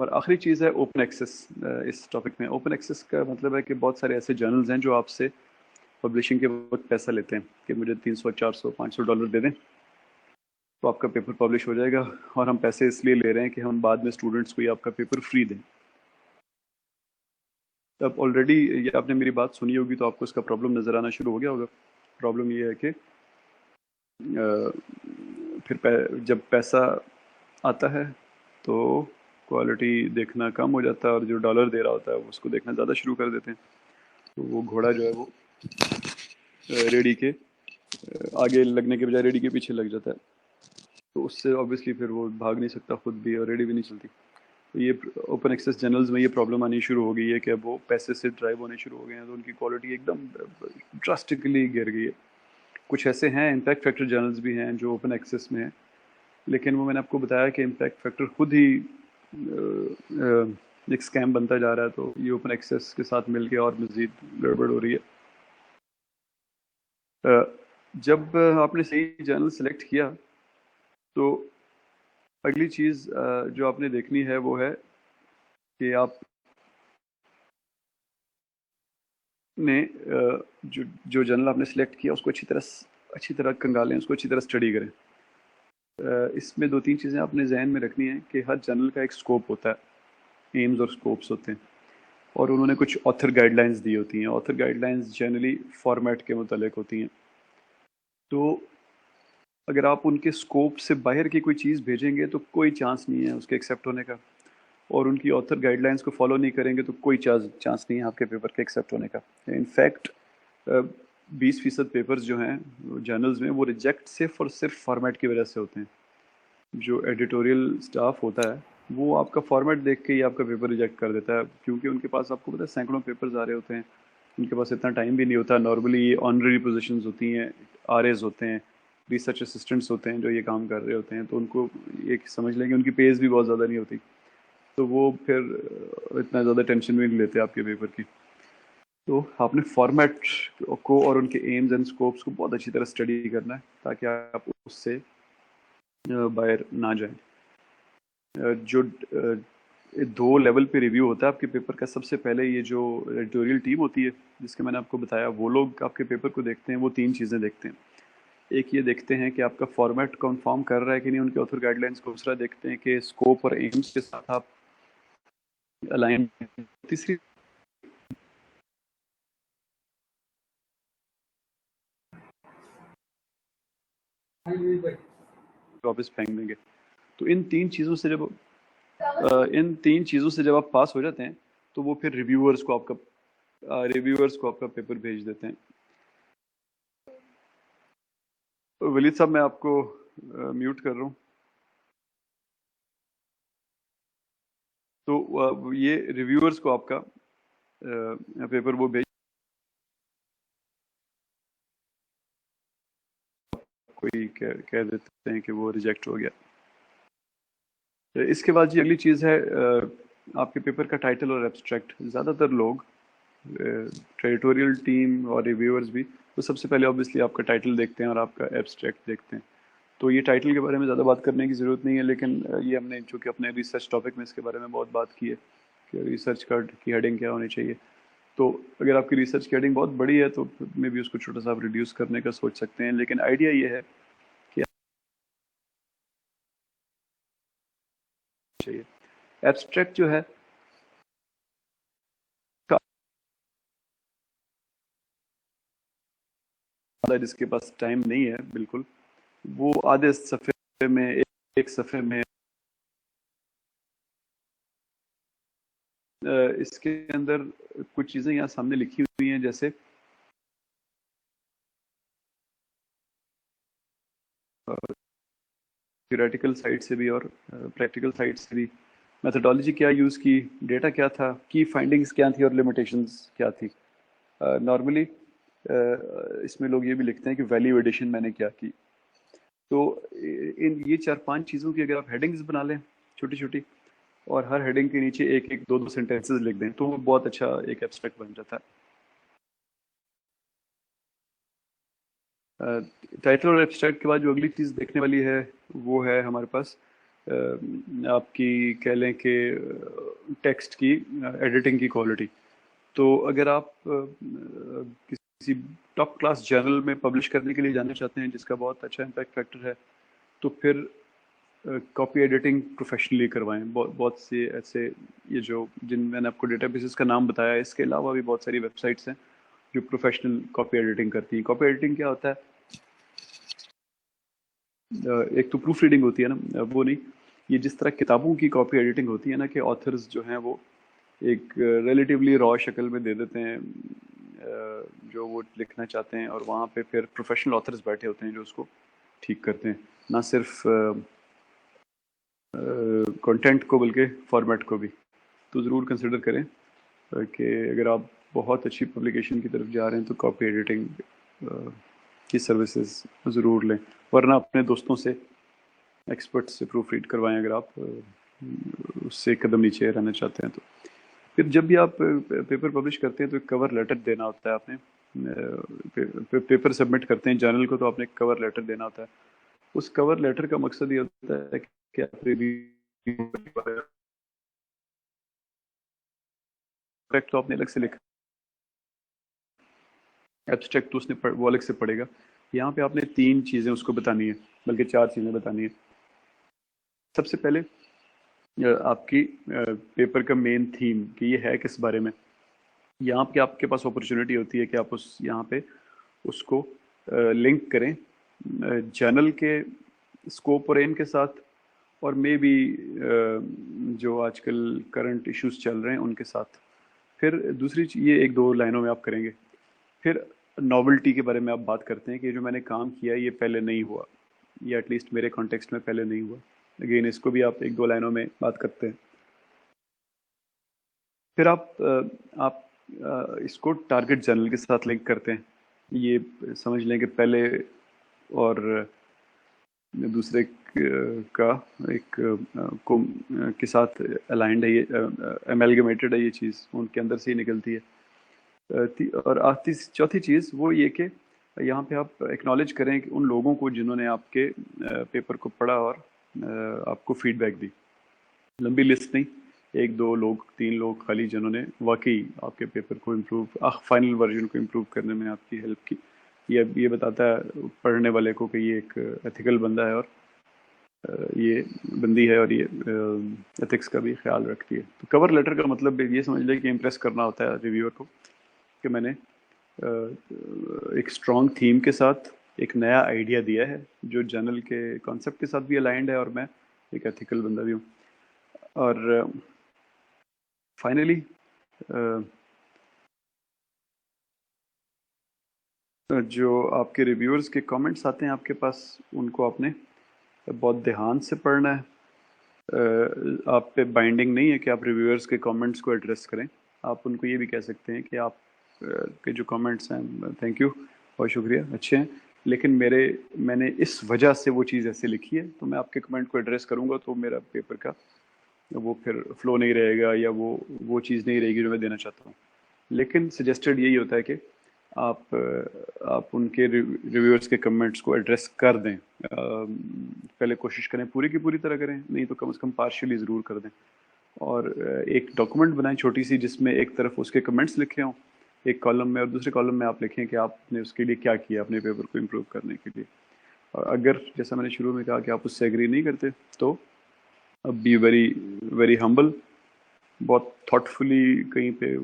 اور آخری چیز ہے اوپن ایکسیس. اس ٹاپک میں اوپن ایکسیس کا مطلب ہے کہ بہت سارے ایسے جرنلز ہیں جو آپ سے پبلشنگ کے وقت پیسہ لیتے ہیں کہ مجھے $300 400 $500 دے دیں تو آپ کا پیپر پبلش ہو جائے گا, اور ہم پیسے اس لیے لے رہے ہیں کہ ہم بعد میں اسٹوڈنٹس کو یہ آپ کا پیپر فری دیں. اب آلریڈی یہ آپ نے میری بات سنی ہوگی تو آپ کو اس کا پرابلم نظر آنا شروع ہو گیا ہوگا. پرابلم یہ ہے کہ پھر جب پیسہ آتا ہے تو کوالٹی دیکھنا کم ہو جاتا ہے, اور جو ڈالر دے رہا ہوتا ہے اس کو دیکھنا زیادہ شروع کر دیتے ہیں. تو وہ گھوڑا جو ہے وہ ریڑھی کے آگے لگنے کے بجائے ریڑھی کے پیچھے لگ جاتا ہے, تو اس سے آبویسلی پھر وہ بھاگ نہیں سکتا خود بھی, اور ریڑھی بھی نہیں چلتی. تو یہ اوپن ایکسیس جرنلز میں یہ پرابلم آنی شروع ہو گئی ہے کہ اب وہ پیسے سے ڈرائیو ہونے شروع ہو گئے ہیں, تو ان کی کوالٹی ایک دم ڈراسٹکلی گر گئی ہے. کچھ ایسے ہیں امپیکٹ فیکٹر جرنلز بھی ہیں جو اوپن ایکسیس میں ہیں, لیکن وہ میں نے آپ کو بتایا کہ امپیکٹ فیکٹر خود ہی ایک اسکیم بنتا جا رہا ہے, تو یہ اوپن ایکسیس کے ساتھ مل کے اور مزید گڑبڑ ہو رہی ہے. جب آپ نے صحیح جرنل سلیکٹ کیا تو اگلی چیز جو آپ نے دیکھنی ہے وہ ہے کہ آپ نے جو جرنل آپ نے سلیکٹ کیا اس کو اچھی طرح کنگالیں, اس کو اچھی طرح اسٹڈی کریں. اس میں 2-3 چیزیں آپ نے ذہن میں رکھنی ہیں کہ ہر جرنل کا ایک سکوپ ہوتا ہے, ایمز اور سکوپس ہوتے ہیں, اور انہوں نے کچھ آتھر گائیڈ لائنز دی ہوتی ہیں. Author guide lines generally format کے متعلق ہوتی ہیں. تو اگر آپ ان کے سکوپ سے باہر کی کوئی چیز بھیجیں گے تو کوئی چانس نہیں ہے اس کے ایکسیپٹ ہونے کا, اور ان کی آتھر گائیڈ لائنز کو فالو نہیں کریں گے تو کوئی چانس نہیں ہے آپ کے پیپر کے ایکسیپٹ ہونے کا. انفیکٹ 20% پیپرز جو ہیں جرنلز میں وہ ریجیکٹ صرف اور صرف فارمیٹ کی وجہ سے ہوتے ہیں. جو ایڈیٹوریل سٹاف ہوتا ہے وہ آپ کا فارمیٹ دیکھ کے ہی آپ کا پیپر ریجیکٹ کر دیتا ہے, کیونکہ ان کے پاس آپ کو پتہ ہے سینکڑوں پیپرز آ رہے ہوتے ہیں, ان کے پاس اتنا ٹائم بھی نہیں ہوتا. نارملی یہ آنرری پوزیشنز ہوتی ہیں, آر ایز ہوتے ہیں, ریسرچ اسسٹنٹس ہوتے ہیں جو یہ کام کر رہے ہوتے ہیں, تو ان کو یہ سمجھ لیں کہ ان کی پیز بھی بہت زیادہ نہیں ہوتی, تو وہ پھر اتنا زیادہ ٹینشن بھی نہیں لیتے آپ کے پیپر کی. تو آپ نے فارمیٹ کو اور ان کے ایمز اینڈ اسکوپس کو بہت اچھی طرح اسٹڈی کرنا ہے تاکہ آپ اس سے باہر نہ جائیں. جو 2 لیول پہ ریویو ہوتا ہے آپ کے پیپر کا. سب سے پہلے یہ جو ایڈیٹوریل ٹیم ہوتی ہے جس کے میں نے آپ کو بتایا, وہ لوگ آپ کے پیپر کو دیکھتے ہیں. وہ 3 چیزیں دیکھتے ہیں. ایک یہ دیکھتے ہیں کہ آپ کا فارمیٹ کنفارم کر رہا ہے کہ نہیں ان کے آتھر گائیڈ لائنس کو. دوسرا دیکھتے ہیں کہ اسکوپ اور ایمز کے ساتھ آپ الائن. تیسری واپس پھینک دیں گے. تو ان 3 چیزوں سے جب آپ پاس ہو جاتے ہیں تو وہ پھر ریویورز کو آپ کا پیپر بھیج دیتے ہیں. ولید صاحب میں آپ کو میوٹ کر رہا ہوں. تو یہ ریویورز کو آپ کا پیپر وہ بھیج کوئی کہہ دیتے ہیں کہ وہ ریجیکٹ ہو گیا. اس کے بعد جی اگلی چیز ہے آپ کے پیپر کا ٹائٹل اور ایبسٹریکٹ. زیادہ تر لوگ ایڈیٹوریل ٹیم اور ریویورز بھی وہ سب سے پہلے آبویسلی آپ کا ٹائٹل دیکھتے ہیں اور آپ کا ایبسٹریکٹ دیکھتے ہیں. تو یہ ٹائٹل کے بارے میں زیادہ بات کرنے کی ضرورت نہیں ہے, لیکن یہ ہم نے چونکہ اپنے ریسرچ ٹاپک میں اس کے بارے میں بہت بات کی ہے کہ ریسرچ کی ہیڈنگ کیا ہونی چاہیے. تو اگر آپ کی ریسرچ کی ہیڈنگ بہت بڑی ہے تو میں بھی اس کو چھوٹا سا آپ ریڈیوس کرنے کا سوچ سکتے ہیں. لیکن آئیڈیا یہ ہے کہ چاہیے ایبسٹریکٹ جو ہے جس کے پاس ٹائم نہیں ہے بالکل, وہ آدھے صفحے میں ایک صفحے میں اس کے اندر کچھ چیزیں یہاں سامنے لکھی ہوئی ہیں, جیسے تھیوریٹیکل سائڈ سے بھی اور پریکٹیکل سائڈ سے بھی میتھڈالوجی کیا یوز کی, ڈیٹا کیا تھا, کی فائنڈنگز کیا تھی اور لمیٹیشنز کیا تھی. نارملی اس میں لوگ یہ بھی لکھتے ہیں کہ ویلیو ایڈیشن میں نے کیا کی. تو ان یہ 4-5 چیزوں کی اگر آپ ہیڈنگز بنا لیں چھوٹی چھوٹی, اور ہر ہیڈنگ کے نیچے 1-2 سینٹینسز لکھ دیں, تو وہ بہت اچھا ایک ایبسٹریکٹ بن جاتا ہے. ٹائٹل اور ایبسٹریکٹ کے بعد جو اگلی چیز دیکھنے والی ہے وہ ہے ہمارے پاس آپ کی کہہ لیں کہ ٹیکسٹ کی ایڈیٹنگ کی کوالٹی. تو اگر آپ کسی ٹاپ کلاس جرنل میں پبلش کرنے کے لیے جانا چاہتے ہیں جس کا بہت اچھا امپیکٹ فیکٹر ہے, تو پھر کاپی ایڈیٹنگ پروفیشنلی کروائیں. بہت سے ایسے یہ جو جن میں نے آپ کو ڈیٹا بیسز کا نام بتایا, اس کے علاوہ بھی بہت ساری ویب سائٹس ہیں جو پروفیشنل کاپی ایڈیٹنگ کرتی ہیں. کاپی ایڈیٹنگ کیا ہوتا ہے؟ ایک تو پروف ریڈنگ ہوتی ہے نا, وہ نہیں, یہ جس طرح کتابوں کی کاپی ایڈیٹنگ ہوتی ہے نا, کہ آتھرز جو ہیں وہ ایک ریلیٹیولی را شکل میں دے دیتے ہیں جو وہ لکھنا چاہتے ہیں, اور وہاں پہ پھر پروفیشنل آتھرز بیٹھے ہوتے ہیں جو اس کو ٹھیک کرتے ہیں, نہ صرف کنٹینٹ کو بلکہ فارمیٹ کو بھی. تو ضرور کنسیڈر کریں کہ اگر آپ بہت اچھی پبلیکیشن کی طرف جا رہے ہیں تو کاپی ایڈیٹنگ کی سروسز ضرور لیں, ورنہ اپنے دوستوں سے, ایکسپرٹ سے پروف ریڈ کروائیں اگر آپ اس سے ایک قدم نیچے رہنا چاہتے ہیں. تو پھر جب بھی آپ پیپر پبلش کرتے ہیں تو ایک کور لیٹر دینا ہوتا ہے. آپ نے پیپر سبمٹ کرتے ہیں جرنل کو, تو آپ نے ایک کور لیٹر دینا ہوتا ہے. اس کور لیٹر کا مقصد یہ ہوتا ہے کہ آپ تو آپ نے الگ سے لکھا, ایبسٹریکٹ تو اس نے وہ الگ سے پڑھے گا. یہاں پہ آپ نے 3 چیزیں اس کو بتانی ہے, بلکہ 4 چیزیں بتانی ہے. سب سے پہلے آپ کی پیپر کا مین تھیم کہ یہ ہے کس بارے میں. یہاں پہ آپ کے پاس اپرچونٹی ہوتی ہے کہ آپ یہاں پہ اس کو لنک کریں جرنل کے اسکوپ اور ایم کے ساتھ, اور مے بی جو آج کل کرنٹ ایشوز چل رہے ہیں ان کے ساتھ. پھر دوسری یہ 1-2 لائنوں میں آپ کریں گے. پھر ناولٹی کے بارے میں آپ بات کرتے ہیں کہ جو میں نے کام کیا یہ پہلے نہیں ہوا, یا ایٹ لیسٹ میرے کانٹیکسٹ میں پہلے نہیں ہوا. اگین اس کو بھی آپ 1-2 لائنوں میں بات کرتے ہیں. پھر آپ اس کو ٹارگٹ جرنل کے ساتھ لنک کرتے ہیں. یہ سمجھ لیں کہ پہلے اور دوسرے کا ایک کے ساتھ الائنڈ ہے, یہ امیلگمیٹڈ ہے, یہ چیز ان کے اندر سے ہی نکلتی ہے. اور چوتھی چیز وہ یہ کہ یہاں پہ آپ ایکنالج کریں کہ ان لوگوں کو جنہوں نے آپ کے پیپر کو پڑھا اور آپ کو فیڈ بیک دی. لمبی لسٹ نہیں, 1-2 لوگ 3 لوگ خالی جنہوں نے واقعی آپ کے پیپر کو امپروو, فائنل ورژن کو امپروو کرنے میں آپ کی ہیلپ کی. یہ بتاتا ہے پڑھنے والے کو کہ یہ ایک ایتھیکل بندہ ہے, اور یہ بندی ہے, اور یہ ایتھکس کا بھی خیال رکھتی ہے. تو کور لیٹر کا مطلب یہ سمجھ لیں کہ امپریس کرنا ہوتا ہے ریویور کو کہ میں نے ایک اسٹرانگ تھیم کے ساتھ ایک نیا آئیڈیا دیا ہے جو جرنل کے کانسیپٹ کے ساتھ بھی الائنڈ ہے, اور میں ایک ایتھیکل بندہ بھی ہوں. اور فائنلی جو آپ کے ریویورز کے کامنٹس آتے ہیں آپ کے پاس, ان کو آپ نے بہت دھیان سے پڑھنا ہے. آپ پہ بائنڈنگ نہیں ہے کہ آپ ریویورز کے کامنٹس کو ایڈریس کریں. آپ ان کو یہ بھی کہہ سکتے ہیں کہ آپ کے جو کامنٹس ہیں تھینک یو, بہت شکریہ, اچھے ہیں, لیکن میں نے اس وجہ سے وہ چیز ایسے لکھی ہے, تو میں آپ کے کمنٹ کو ایڈریس کروں گا تو میرا پیپر کا وہ پھر فلو نہیں رہے گا, یا وہ چیز نہیں رہے گی جو میں دینا چاہتا ہوں. لیکن سجیسٹڈ یہی ہوتا ہے کہ آپ ان کے ریویورز کے کمنٹس کو ایڈریس کر دیں. پہلے کوشش کریں پوری کی پوری طرح کریں, نہیں تو کم از کم پارشلی ضرور کر دیں. اور ایک ڈاکومنٹ بنائیں چھوٹی سی, جس میں ایک طرف اس کے کمنٹس لکھے ہوں ایک کالم میں, اور دوسرے کالم میں آپ لکھیں کہ آپ نے اس کے لیے کیا کیا اپنے پیپر کو امپروو کرنے کے لیے. اگر جیسا میں نے شروع میں کہا کہ آپ اس سے ایگری نہیں کرتے تو بی ویری ہمبل, بہت تھاٹفلی کہیں پہ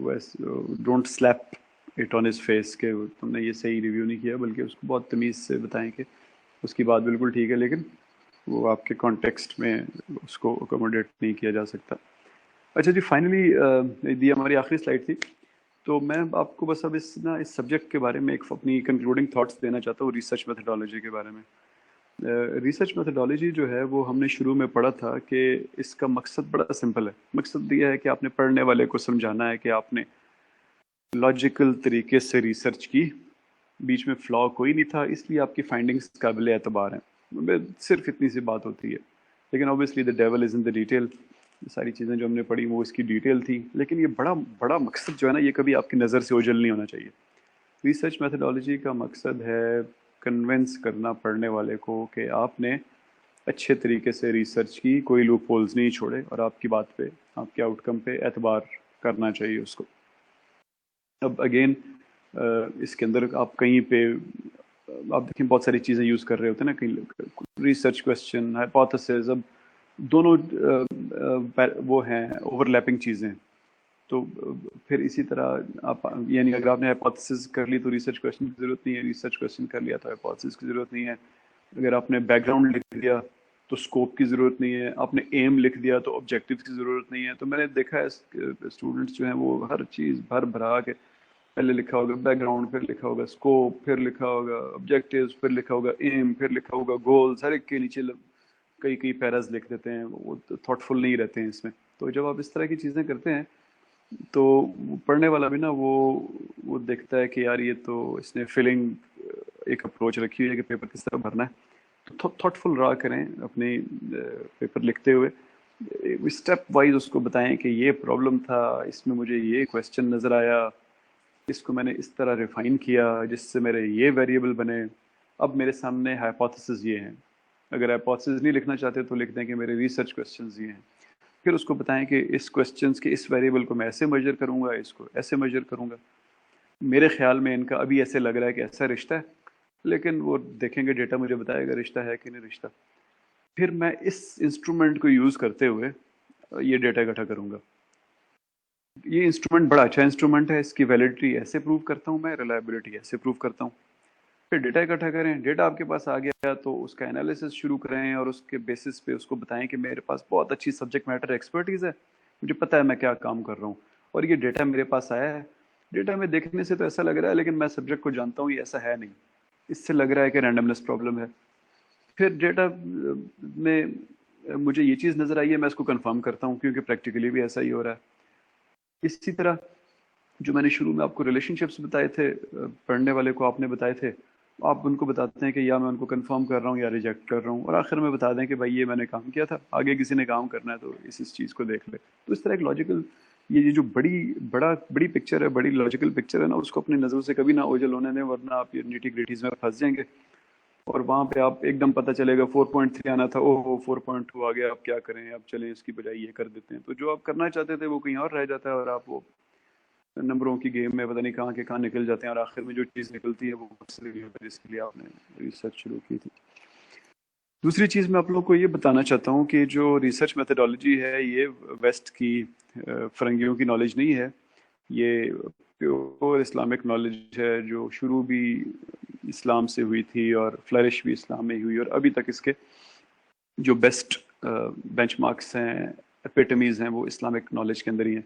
don't slip it on his face کہ تم نے یہ صحیح ریویو نہیں کیا, بلکہ اس کو بہت تمیز سے بتائیں کہ اس کی بات بالکل ٹھیک ہے, لیکن وہ آپ کے کانٹیکسٹ میں اس کو اکوموڈیٹ نہیں کیا جا سکتا. اچھا جی, فائنلی یہ ہماری آخری سلائڈ تھی, تو میں آپ کو بس اب اس سبجیکٹ کے بارے میں ایک اپنی کنکلوڈنگ تھاٹس دینا چاہتا ہوں ریسرچ میتھڈالوجی کے بارے میں. ریسرچ میتھڈالوجی جو ہے وہ ہم نے شروع میں پڑھا تھا کہ اس کا مقصد بڑا سمپل ہے. مقصد یہ ہے کہ آپ نے پڑھنے والے کو سمجھانا ہے کہ آپ نے لاجیکل طریقے سے ریسرچ کی, بیچ میں فلا کوئی نہیں تھا, اس لیے آپ کی فائنڈنگز قابل اعتبار ہیں. صرف اتنی سی بات ہوتی ہے, لیکن obviously the dual is in the detail. ساری چیزیں جو ہم نے پڑھی وہ اس کی ڈیٹیل تھی, لیکن یہ بڑا مقصد جو ہے نا, یہ کبھی آپ کی نظر سے اوجھل نہیں ہونا چاہیے. ریسرچ میتھڈالوجی کا مقصد ہے کنونس کرنا پڑھنے والے کو کہ آپ نے اچھے طریقے سے ریسرچ کی، کوئی لوپ ہولز نہیں چھوڑے، اور آپ کی بات پہ، آپ کے آؤٹ کم پہ اعتبار کرنا چاہیے اس کو. اب اگین اس کے اندر آپ کہیں پہ آپ دیکھیں بہت ساری چیزیں یوز کر رہے ہوتے ہیں نا، کہیں ریسرچ کویسچن، ہائپوتھیسز، اب دونوں وہ ہیں اوور لیپنگ چیزیں. تو پھر اسی طرح آپ یعنی اگر آپ نے ہائپوتھیسز کر لی تو ریسرچ کویسچن کی ضرورت نہیں ہے، ریسرچ کویسچن کر لیا تو ہائپوتھیسز کی ضرورت نہیں ہے. اگر آپ نے بیک گراؤنڈ لکھ دیا تو اسکوپ کی ضرورت نہیں ہے، آپ نے ایم لکھ دیا تو آبجیکٹیو کی ضرورت نہیں ہے. تو میں نے دیکھا ہے اسٹوڈنٹس جو ہیں وہ ہر چیز بھر بھرا کے پہلے لکھا ہوگا بیک گراؤنڈ، پھر لکھا ہوگا اسکوپ، پھر لکھا ہوگا آبجیکٹیوز، پھر لکھا ہوگا ایم، پھر لکھا ہوگا گولز، ہر ایک کے نیچے کئی پیراز لکھ دیتے ہیں. وہ تھاٹ فل نہیں رہتے ہیں اس میں. تو جب آپ اس طرح کی چیزیں کرتے ہیں تو پڑھنے والا بھی نا وہ دیکھتا ہے کہ یار یہ تو اس نے فیلنگ ایک اپروچ رکھی ہوئی ہے کہ پیپر کس طرح بھرنا ہے. تو تھاٹ فل رہا کریں اپنی پیپر لکھتے ہوئے، اسٹیپ وائز اس کو بتائیں کہ یہ پرابلم تھا، اس میں مجھے یہ کویسچن نظر آیا، اس کو میں نے اس طرح ریفائن کیا جس سے میرے یہ ویریبل بنے، اب میرے سامنے ہائپوتھیسز یہ ہیں. اگر ہائپوتھیسز نہیں لکھنا چاہتے تو لکھ دیں کہ میرے ریسرچ کویسچنز یہ ہیں. پھر اس کو بتائیں کہ اس کویسچنز کے اس ویریبل کو میں ایسے میجر کروں گا، اس کو ایسے میجر کروں گا، میرے خیال میں ان کا ابھی ایسے لگ رہا ہے کہ ایسا رشتہ ہے، لیکن وہ دیکھیں گے ڈیٹا مجھے بتائے گا رشتہ ہے کہ نہیں رشتہ. پھر میں اس انسٹرومنٹ کو یوز کرتے ہوئے یہ ڈیٹا اکٹھا کروں گا. یہ انسٹرومنٹ بڑا اچھا انسٹرومنٹ ہے، اس کی ویلیڈیٹی ایسے پروو کرتا ہوں میں، ریلائبلٹی ایسے پروو کرتا ہوں. پھر ڈیٹا اکٹھا کریں، ڈیٹا آپ کے پاس آ گیا تو اس کا انالیسس شروع کریں اور اس کے بیسس پہ اس کو بتائیں کہ میرے پاس بہت اچھی سبجیکٹ میٹر ایکسپرٹیز ہے، مجھے پتہ ہے میں کیا کام کر رہا ہوں، اور یہ ڈیٹا میرے پاس آیا ہے. ڈیٹا میں دیکھنے سے تو ایسا لگ رہا ہے لیکن میں سبجیکٹ کو جانتا ہوں یہ ایسا ہے نہیں، اس سے لگ رہا ہے کہ رینڈمنس پرابلم ہے. پھر ڈیٹا میں مجھے یہ چیز نظر آئی ہے، میں اس کو کنفرم کرتا ہوں کیونکہ پریکٹیکلی بھی ایسا ہی ہو رہا ہے. اسی طرح جو میں نے شروع میں آپ کو ریلیشن شپس بتائے تھے، پڑھنے والے کو آپ نے بتائے تھے، آپ ان کو بتاتے ہیں کہ یا میں ان کو کنفرم کر رہا ہوں یا ریجیکٹ کر رہا ہوں، اور آخر میں بتا دیں کہ بھائی یہ میں نے کام کیا تھا، آگے کسی نے کام کرنا ہے تو اس چیز کو دیکھ لے. تو اس طرح ایک لاجیکل یہ جو بڑی پکچر ہے، بڑی لاجیکل پکچر ہے نا، اس کو اپنی نظروں سے کبھی نہ اوجھل ہونے دیں، ورنہ آپ یہ نیٹی گریٹیز میں پھنس جائیں گے اور وہاں پہ آپ ایک دم پتہ چلے گا 4.3 آنا تھا، اوہ 4.2 آ گیا، اب کیا کریں، اب چلیں اس کی بجائے یہ کر دیتے ہیں. تو جو آپ کرنا چاہتے تھے وہ کہیں اور رہ جاتا ہے اور آپ وہ نمبروں کی گیم میں پتہ نہیں کہاں کے کہاں نکل جاتے ہیں، اور آخر میں جو چیز نکلتی ہے وہ جس کے لیے آپ نے ریسرچ شروع کی تھی. دوسری چیز میں آپ لوگوں کو یہ بتانا چاہتا ہوں کہ جو ریسرچ میتھڈالوجی ہے یہ ویسٹ کی فرنگیوں کی نالج نہیں ہے، یہ پیور اسلامک نالج ہے جو شروع بھی اسلام سے ہوئی تھی اور فلرش بھی اسلام میں ہوئی، اور ابھی تک اس کے جو بیسٹ بینچ مارکس ہیں، ایپیٹمیز ہیں، وہ اسلامک نالج کے اندر ہی ہیں.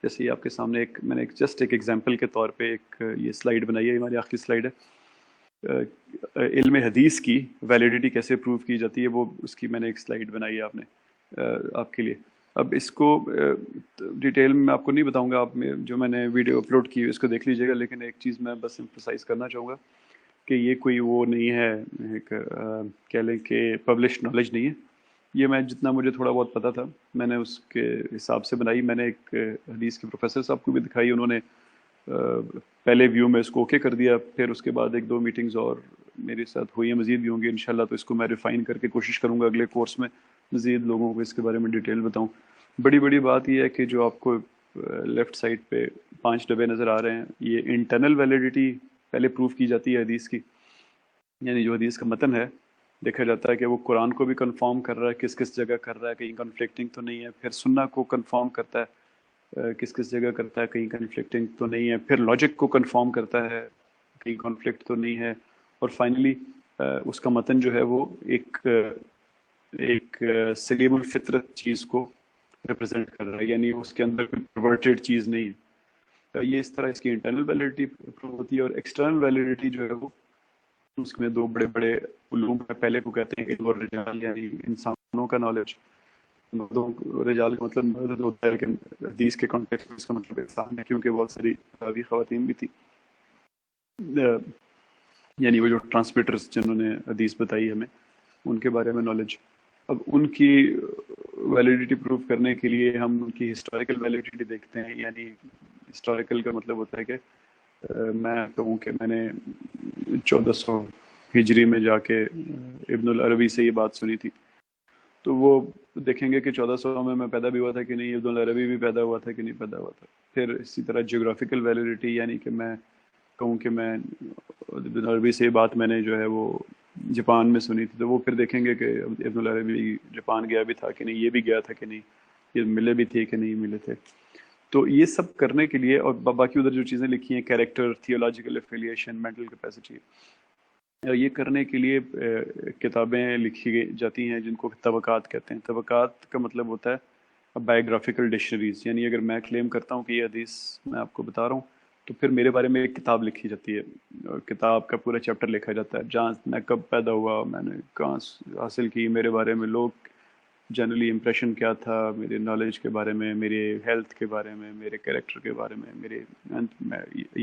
جیسے یہ آپ کے سامنے میں نے جسٹ ایک ایگزامپل کے طور پہ ایک یہ سلائیڈ بنائی ہے، ہماری آخری سلائیڈ ہے، علم حدیث کی ویلیڈیٹی کیسے پروو کی جاتی ہے، وہ اس کی میں نے ایک سلائیڈ بنائی ہے آپ کے لیے. اب اس کو ڈیٹیل میں آپ کو نہیں بتاؤں گا، آپ جو میں نے ویڈیو اپلوڈ کی اس کو دیکھ لیجیے گا، لیکن ایک چیز میں بس امفسائز کرنا چاہوں گا کہ یہ کوئی وہ نہیں ہے، ایک کہہ لیں کہ پبلش نالج نہیں ہے. یہ میں جتنا مجھے تھوڑا بہت پتا تھا میں نے اس کے حساب سے بنائی. میں نے ایک حدیث کے پروفیسر صاحب کو بھی دکھائی، انہوں نے پہلے ویو میں اس کو اوکے کر دیا. پھر اس کے بعد 1-2 میٹنگز اور میرے ساتھ ہوئی ہیں، مزید بھی ہوں گی انشاءاللہ. تو اس کو میں ریفائن کر کے کوشش کروں گا اگلے کورس میں مزید لوگوں کو اس کے بارے میں ڈیٹیل بتاؤں. بڑی بات یہ ہے کہ جو آپ کو لیفٹ سائڈ پہ 5 ڈبے نظر آ رہے ہیں، یہ انٹرنل ویلیڈیٹی پہلے پروف کی جاتی ہے حدیث کی، یعنی جو حدیث کا متن ہے دیکھا جاتا ہے کہ وہ قرآن کو بھی کنفارم کر رہا ہے، کس جگہ کر رہا ہے، کہیں کنفلکٹنگ تو نہیں ہے. پھر سنہ کو کنفارم کرتا ہے، کس جگہ کرتا ہے، کہیں کنفلکٹنگ تو نہیں ہے. پھر لاجک کو کنفارم کرتا ہے، کہیں کنفلکٹ تو نہیں ہے. اور فائنلی اس کا متن جو ہے وہ ایک سلیم الفطرت چیز کو ریپرزینٹ کر رہا ہے، یعنی اس کے اندر کوئی پرورٹیڈ چیز نہیں ہے. یہ اس طرح اس کی انٹرنل ویلیڈیٹی پروو ہوتی ہے. اور ایکسٹرنل ویلیڈیٹی جو ہے وہ اس میں 2 بڑے علوم ہے. پہلے کو کہتے ہیں علم الرجال، یعنی انسانوں کا نالج. مردوں رجال کا مطلب مرد ہوتا ہے، لیکن حدیث کے کانٹیکسٹ میں اس کا مطلب انسان ہے، کیونکہ بہت ساری راوی خواتین بھی تھی، یعنی وہ جو ٹرانسمیٹرز جنہوں نے حدیث بتائی ہمیں، ان کے بارے میں نالج. اب ان کی ویلیڈیٹی پروف کرنے کے لیے ہم ان کی ہسٹوریکل ویلیڈیٹی دیکھتے ہیں. یعنی ہسٹوریکل کا مطلب ہوتا ہے کہ میں کہوں کہ میں نے 1400 ہجری میں جا کے ابن العربی سے یہ بات سنی تھی، تو وہ دیکھیں گے کہ 1400 میں پیدا بھی ہوا تھا کہ نہیں, ابن العربی بھی پیدا ہوا تھا کہ نہیں پیدا ہوا تھا. پھر اسی طرح جیوگرافیکل ویلیڈیٹی, یعنی کہ میں کہوں کہ میں ابن العربی سے یہ بات میں نے جو ہے وہ جاپان میں سنی تھی, تو وہ پھر دیکھیں گے کہ ابن العربی جاپان گیا بھی تھا کہ نہیں, یہ بھی گیا تھا کہ نہیں, یہ ملے بھی تھے کہ نہیں ملے تھے. تو یہ سب کرنے کے لیے, اور باقی ادھر جو چیزیں لکھی ہیں, character, theological affiliation, mental capacity, یہ کرنے کے لیے کتابیں لکھی جاتی ہیں جن کو طبقات کہتے ہیں. طبقات کا مطلب ہوتا ہے بایوگرافیکل ڈکشنریز, یعنی اگر میں کلیم کرتا ہوں کہ یہ حدیث میں آپ کو بتا رہا ہوں, تو پھر میرے بارے میں ایک کتاب لکھی جاتی ہے, کتاب کا پورا چیپٹر لکھا جاتا ہے, جہاں میں کب پیدا ہوا, میں نے کہاں حاصل کی, میرے بارے میں لوگ جنرلی امپریشن کیا تھا, میرے نالج کے بارے میں, میرے ہیلتھ کے بارے میں, میرے کریکٹر کے بارے میں, میرے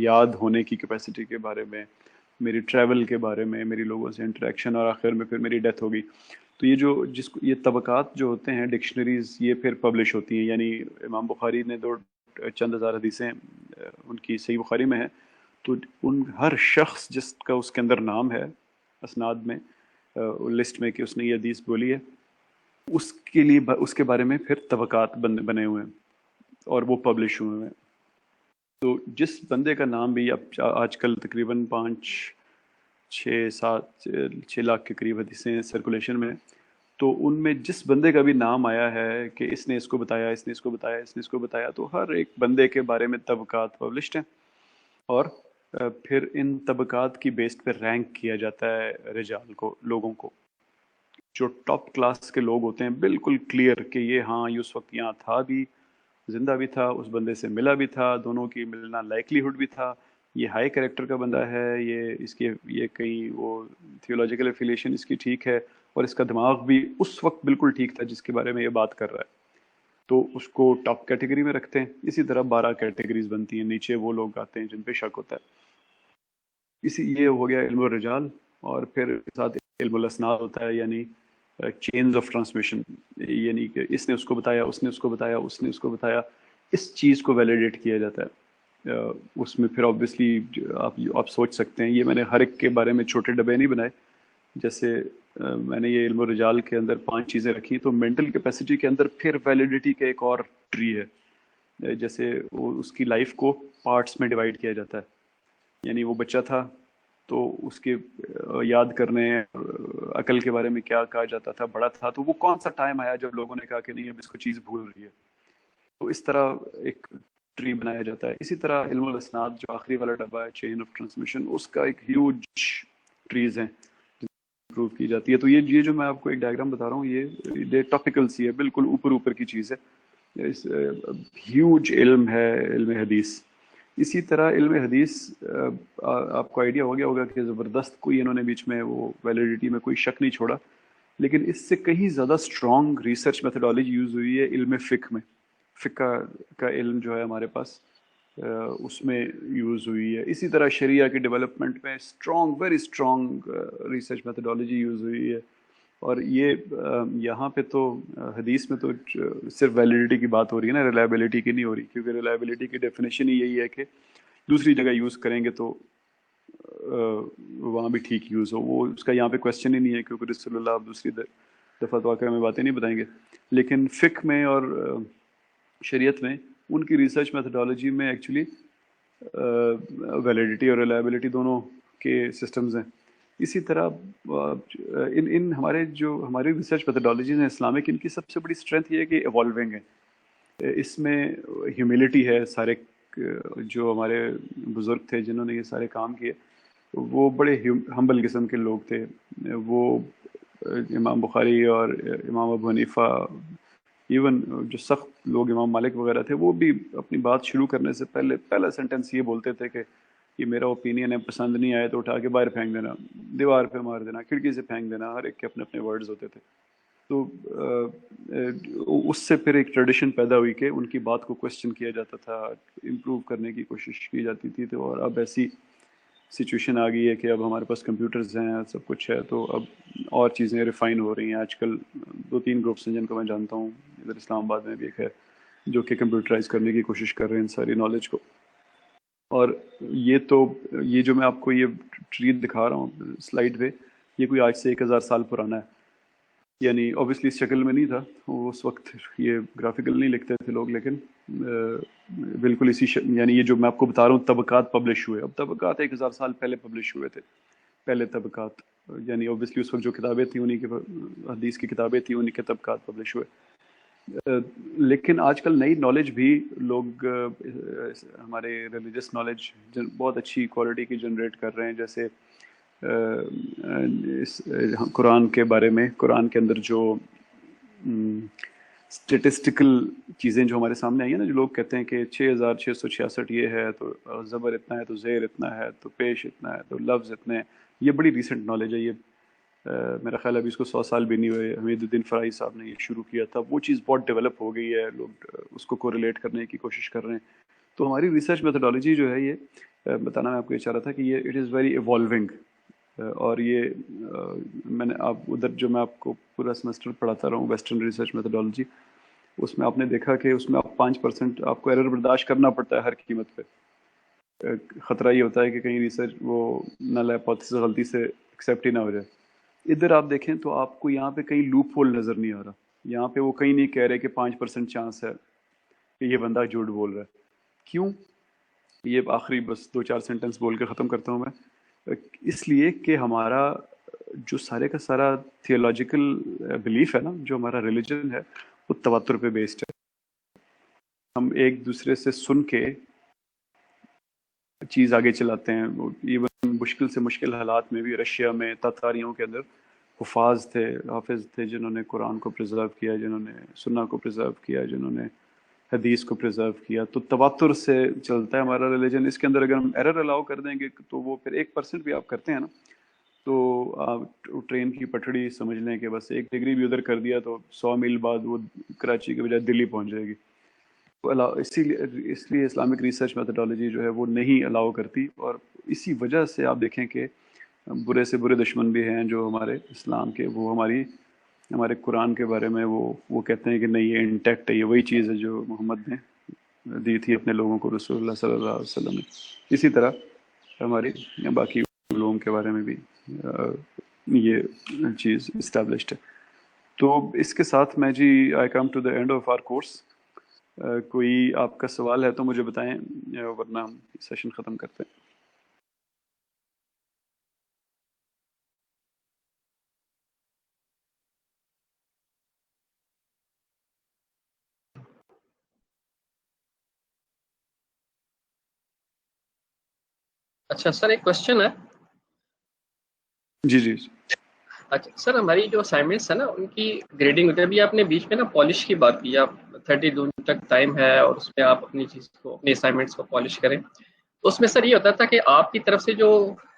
یاد ہونے کی کیپیسٹی کے بارے میں, میری ٹریول کے بارے میں, میری لوگوں سے انٹریکشن, اور آخر میں پھر میری ڈیتھ ہوگی. تو یہ جو یہ طبقات جو ہوتے ہیں ڈکشنریز, یہ پھر پبلش ہوتی ہیں. یعنی امام بخاری نے چند ہزار حدیثیں ان کی صحیح بخاری میں ہیں, تو ان ہر شخص جس کا اس کے اندر نام ہے اسناد میں, لسٹ میں, کہ اس نے یہ حدیث بولی ہے, اس کے لیے اس کے بارے میں پھر طبقات بنے ہوئے ہیں اور وہ پبلش ہوئے ہیں. تو جس بندے کا نام بھی اب آج کل تقریباً 6 لاکھ کے قریب حدیثیں سرکولیشن میں, تو ان میں جس بندے کا بھی نام آیا ہے کہ اس نے اس کو بتایا, اس نے اس کو بتایا, اس نے اس کو بتایا, تو ہر ایک بندے کے بارے میں طبقات پبلشڈ ہیں. اور پھر ان طبقات کی بیس پہ رینک کیا جاتا ہے رجال کو, لوگوں کو. جو ٹاپ کلاس کے لوگ ہوتے ہیں بالکل کلیئر کہ یہ ہاں یہ اس وقت یہاں تھا بھی, زندہ بھی تھا, اس بندے سے ملا بھی تھا, دونوں کی ملنا لائکلی ہوڈ بھی تھا, یہ ہائی کریکٹر کا بندہ ہے, یہ کہیں وہ تھیولوجیکل افیلیشن اس کی ٹھیک ہے, اور اس کا دماغ بھی اس وقت بالکل ٹھیک تھا جس کے بارے میں یہ بات کر رہا ہے, تو اس کو ٹاپ کیٹیگری میں رکھتے ہیں. اسی طرح 12 کیٹیگریز بنتی ہیں, نیچے وہ لوگ آتے ہیں جن پہ شک ہوتا ہے. یہ ہو گیا علم الرجال. اور پھر ساتھ علم الاسناد ہوتا ہے, یعنی چینز آف ٹرانسمیشن, یعنی کہ اس نے اس کو بتایا, اس نے اس کو بتایا, اس نے اس کو بتایا, اس چیز کو ویلیڈیٹ کیا جاتا ہے. اس میں پھر آبویسلی آپ سوچ سکتے ہیں, یہ میں نے ہر ایک کے بارے میں چھوٹے ڈبے نہیں بنائے. جیسے میں نے یہ علم الرجال کے اندر 5 چیزیں رکھی, تو مینٹل کیپیسٹی کے اندر پھر ویلیڈیٹی کا ایک اور ٹری ہے. جیسے اس کی لائف کو پارٹس میں ڈیوائڈ کیا جاتا ہے, یعنی وہ بچہ تھا تو اس کے یاد کرنے, عقل کے بارے میں کیا کہا جاتا تھا, بڑا تھا تو وہ کون سا ٹائم آیا جب لوگوں نے کہا کہ نہیں اب اس کو چیز بھول رہی ہے, تو اس طرح ایک ٹری بنایا جاتا ہے. اسی طرح علم الاسناد جو آخری والا ڈبہ ہے, چین آف ٹرانسمیشن, اس کا ایک ہیوج ٹریز ہیں پروو کی جاتی ہے. تو یہ جو میں آپ کو ایک ڈائیگرام بتا رہا ہوں, یہ ٹاپیکل سی ہے, بالکل اوپر کی چیز ہے. ہیوج علم ہے علم حدیث. اسی طرح علم حدیث آپ کو آئیڈیا ہو گیا ہوگا کہ زبردست کوئی انہوں نے بیچ میں وہ ویلیڈیٹی میں کوئی شک نہیں چھوڑا, لیکن اس سے کہیں زیادہ اسٹرانگ ریسرچ میتھڈالوجی یوز ہوئی ہے علم فقہ میں. فقہ کا علم جو ہے ہمارے پاس, اس میں یوز ہوئی ہے. اسی طرح شریعہ کی ڈیولپمنٹ میں very strong research methodology use ہوئی ہے. اور یہ یہاں پہ تو حدیث میں تو صرف ویلیڈیٹی کی بات ہو رہی ہے نا, ریلائبلٹی کی نہیں ہو رہی, کیونکہ ریلائبلٹی کی ڈیفینیشن ہی یہی ہے کہ دوسری جگہ یوز کریں گے تو وہاں بھی ٹھیک یوز ہو. وہ اس کا یہاں پہ کوشچن ہی نہیں ہے, کیونکہ رسول اللہ آپ دوسری دفعہ واقعہ میں باتیں نہیں بتائیں گے. لیکن فقہ میں اور شریعت میں ان کی ریسرچ میتھڈالوجی میں ایکچولی ویلیڈیٹی اور ریلائبلٹی دونوں کے سسٹمز ہیں. اسی طرح ان ہماری ریسرچ میتھڈالوجیز ہیں اسلامک, ان کی سب سے بڑی اسٹرینتھ یہ ہے کہ ایوالونگ ہے. اس میں ہیوملٹی ہے. سارے جو ہمارے بزرگ تھے جنہوں نے یہ سارے کام کیے, وہ بڑے ہمبل قسم کے لوگ تھے. وہ امام بخاری اور امام ابو حنیفہ, ایون جو سخت لوگ امام مالک وغیرہ تھے, وہ بھی اپنی بات شروع کرنے سے پہلا سینٹنس یہ بولتے تھے کہ یہ میرا اوپینین ہے, پسند نہیں آئے تو اٹھا کے باہر پھینک دینا, دیوار پہ مار دینا, کھڑکی سے پھینک دینا. ہر ایک کے اپنے اپنے ورڈز ہوتے تھے. تو اس سے پھر ایک ٹریڈیشن پیدا ہوئی کہ ان کی بات کو کوشچن کیا جاتا تھا, امپروو کرنے کی کوشش کی جاتی تھی. تو اور اب ایسی سچویشن آ گئی ہے کہ اب ہمارے پاس کمپیوٹرز ہیں, سب کچھ ہے, تو اب اور چیزیں ریفائن ہو رہی ہیں. آج کل 2-3 گروپس ہیں جن کو میں جانتا ہوں, ادھر اسلام آباد میں بھی ایک ہے جو کہ کمپیوٹرائز کرنے کی کوشش کر رہے ہیں ان ساری نالج کو. اور یہ جو میں آپ کو یہ ٹری دکھا رہا ہوں سلائیڈ پہ, یہ کوئی آج سے 1000 سال پرانا ہے. یعنی اوبیسلی اس شکل میں نہیں تھا وہ اس وقت، یہ گرافیکل نہیں لکھتے تھے لوگ، لیکن بالکل اسی یعنی یہ جو میں آپ کو بتا رہا ہوں طبقات پبلش ہوئے، اب طبقات 1000 سال پہلے پبلش ہوئے تھے پہلے طبقات، یعنی اوبیسلی اس وقت جو کتابیں تھیں انہی کے حدیث کی کتابیں تھیں انہی کے طبقات پبلش ہوئے. لیکن آج کل نئی نالج بھی لوگ ہمارے ریلیجس نالج بہت اچھی کوالٹی کی جنریٹ کر رہے ہیں، جیسے قرآن کے بارے میں، قرآن کے اندر جو اسٹیٹسٹیکل چیزیں جو ہمارے سامنے آئی ہیں نا، جو لوگ کہتے ہیں کہ 6666 یہ ہے تو زبر اتنا ہے تو زیر اتنا ہے تو پیش اتنا ہے تو لفظ اتنے ہیں، یہ بڑی ریسنٹ نالج ہے. یہ میرا خیال ہے ابھی اس کو 100 سال بھی نہیں ہوئے، حمید الدین فرائی صاحب نے یہ شروع کیا تھا، وہ چیز بہت ڈیولپ ہو گئی ہے، لوگ اس کو کوریلیٹ کرنے کی کوشش کر رہے ہیں. تو ہماری ریسرچ میتھڈالوجی جو ہے یہ بتانا میں آپ کو یہ چاہ رہا تھا کہ یہ اٹ از ویری ایوالونگ. اور یہ میں نے آپ ادھر جو میں آپ کو پورا سیمسٹر پڑھاتا رہا ہوں ویسٹرن ریسرچ میتھڈالوجی، اس میں آپ نے دیکھا کہ اس میں آپ 5% آپ کو ایرر برداشت کرنا پڑتا ہے ہر قیمت پہ. خطرہ یہ ہوتا ہے کہ کہیں ریسرچ وہ نل ہائپوتھیسس غلطی سے ایکسیپٹ ہی نہ ہو جائے. ادھر آپ دیکھیں تو آپ کو یہاں پہ کہیں لوپ ہول نظر نہیں آ رہا، یہاں پہ وہ کہیں نہیں کہہ رہے کہ 5% چانس ہے کہ یہ بندہ جھوٹ بول رہا ہے. کیوں؟ یہ آخری بس 2-4 سینٹنس بول کے ختم کرتا ہوں میں. اس لیے کہ ہمارا جو سارے کا سارا تھیولوجیکل بلیف ہے نا، جو ہمارا ریلیجن ہے وہ تواتر پہ بیسڈ ہے. ہم ایک دوسرے سے سن کے چیز آگے چلاتے ہیں. ایون مشکل سے مشکل حالات میں بھی رشیا میں تاتاریوں کے اندر حفاظ تھے، حافظ تھے، جنہوں نے قرآن کو پرزرو کیا، جنہوں نے سنہ کو پرزرو کیا، جنہوں نے حدیث کو پرزرو کیا. تو تواتر سے چلتا ہے ہمارا ریلیجن. اس کے اندر اگر ہم ایرر الاؤ کر دیں گے تو وہ پھر 1% بھی آپ کرتے ہیں نا، تو آپ ٹرین کی پٹڑی سمجھ لیں کہ بس 1 ڈگری بھی ادھر کر دیا تو 100 میل بعد وہ کراچی کے بجائے دلی پہنچ جائے گی. اس لیے اسلامک ریسرچ میتھڈالوجی جو ہے وہ نہیں الاؤ کرتی. اور اسی وجہ سے آپ دیکھیں کہ برے سے برے دشمن بھی ہیں جو ہمارے اسلام کے، وہ ہمارے قرآن کے بارے میں وہ کہتے ہیں کہ نہیں، یہ انٹیکٹ ہے، یہ وہی چیز ہے جو محمد نے دی تھی اپنے لوگوں کو، رسول اللہ صلی اللہ علیہ وسلم نے. اسی طرح ہماری باقی لوگوں کے بارے میں بھی یہ چیز اسٹیبلشڈ ہے. تو اس کے ساتھ میں جی I come to the end of our course. کوئی آپ کا سوال ہے تو مجھے بتائیں، ورنہ ہم سیشن ختم کرتے ہیں. اچھا سر، ایک کوشچن ہے. جی جی. اچھا سر، ہماری جو اسائنمنٹس ہے نا ان کی گریڈنگ ہوتی ہے. ابھی آپ نے بیچ میں نا پالش کی بات کی، آپ 30 جون تک ٹائم ہے اور اس میں آپ اپنی چیز کو، اپنی اسائنمنٹس کو پالش کریں. تو اس میں سر یہ ہوتا تھا کہ آپ کی طرف سے جو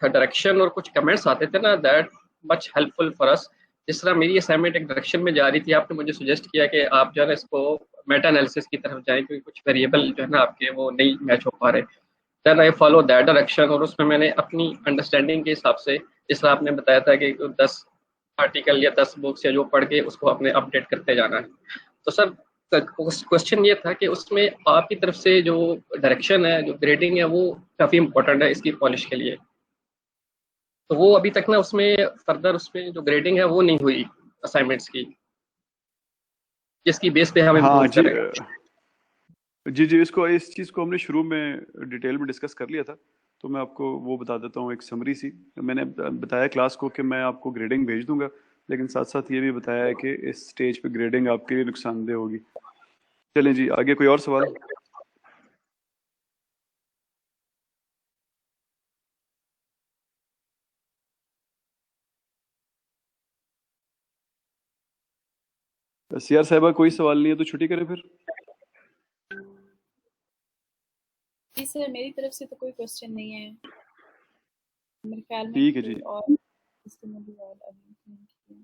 ڈائریکشن اور کچھ کمنٹس آتے تھے نا، that much helpful for us. جس طرح میری اسائنمنٹ ایک ڈائریکشن میں جا رہی تھی، آپ نے مجھے سجیسٹ کیا کہ آپ جو ہے نا اس کو میٹا انالیسس کی طرف جائیں، کیونکہ کچھ ویریبل جو ہے نا آپ کے وہ نہیں میچ ہو پا رہے. دین آئی فالو دیٹ ڈائریکشن، اور اس میں میں نے اپنی انڈرسٹینڈنگ کے حساب سے، جس طرح آپ نے بتایا تھا کہ 10 آرٹیکل یا 10 بکس یا جو پڑھ کے اس کو اپنے اپڈیٹ کرتے جانا ہے. تو سر کوشچن یہ تھا کہ اس میں آپ کی طرف سے جو ڈائریکشن ہے، جو گریڈنگ ہے، وہ کافی امپورٹنٹ ہے اس کی پالش کے لیے. تو وہ ابھی تک نا اس میں فردر اس میں جو گریڈنگ ہے وہ نہیں ہوئی اسائنمنٹس کی، جس کی بیس پہ ہم ہاں امپروو جی کریں گے. جی اس چیز کو ہم نے شروع میں ڈیٹیل میں ڈسکس کر لیا تھا، تو میں آپ کو وہ بتا دیتا ہوں ایک سمری سی. میں نے بتایا کلاس کو کہ میں آپ کو گریڈنگ بھیج دوں گا، لیکن ساتھ ساتھ یہ بھی بتایا ہے کہ اس سٹیج پہ گریڈنگ آپ کے لیے نقصان دہ ہوگی. چلیں جی آگے، کوئی اور سوال؟ سیار صاحبہ کوئی سوال نہیں ہے تو چھٹی کریں پھر. جی سر، میری طرف سے تو کوئی کوشچن نہیں ہے میرے خیال میں. ٹھیک ہے جی، اور اس کے میں بھی اور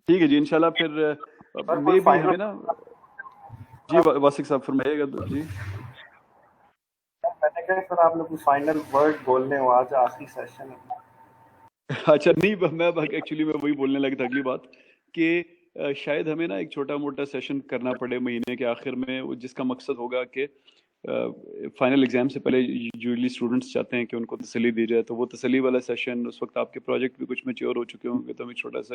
ٹھیک ہے جی، انشاءاللہ پھر میں بھی ہمیں نا. جی واسق صاحب فرمائیے گا. جی میں نے کہا سر آپ نے کوئی فائنل ورڈ بولنے ہو، آج آخری سیشن ہے. اچھا نہیں، میں ایکچولی میں وہی بولنے لگا تھا اگلی بات کہ شاید ہمیں نا ایک چھوٹا موٹا سیشن کرنا پڑے مہینے کے آخر میں، جس کا مقصد ہوگا کہ فائنل ایگزام سے پہلے یوزلی اسٹوڈنٹس چاہتے ہیں کہ ان کو تسلی دی جائے، تو وہ تسلی والا سیشن، اس وقت آپ کے پروجیکٹ بھی کچھ میچور ہو چکے ہوں گے، تو ہمیں چھوٹا سا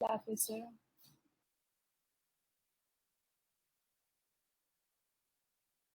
Hafiz, sir.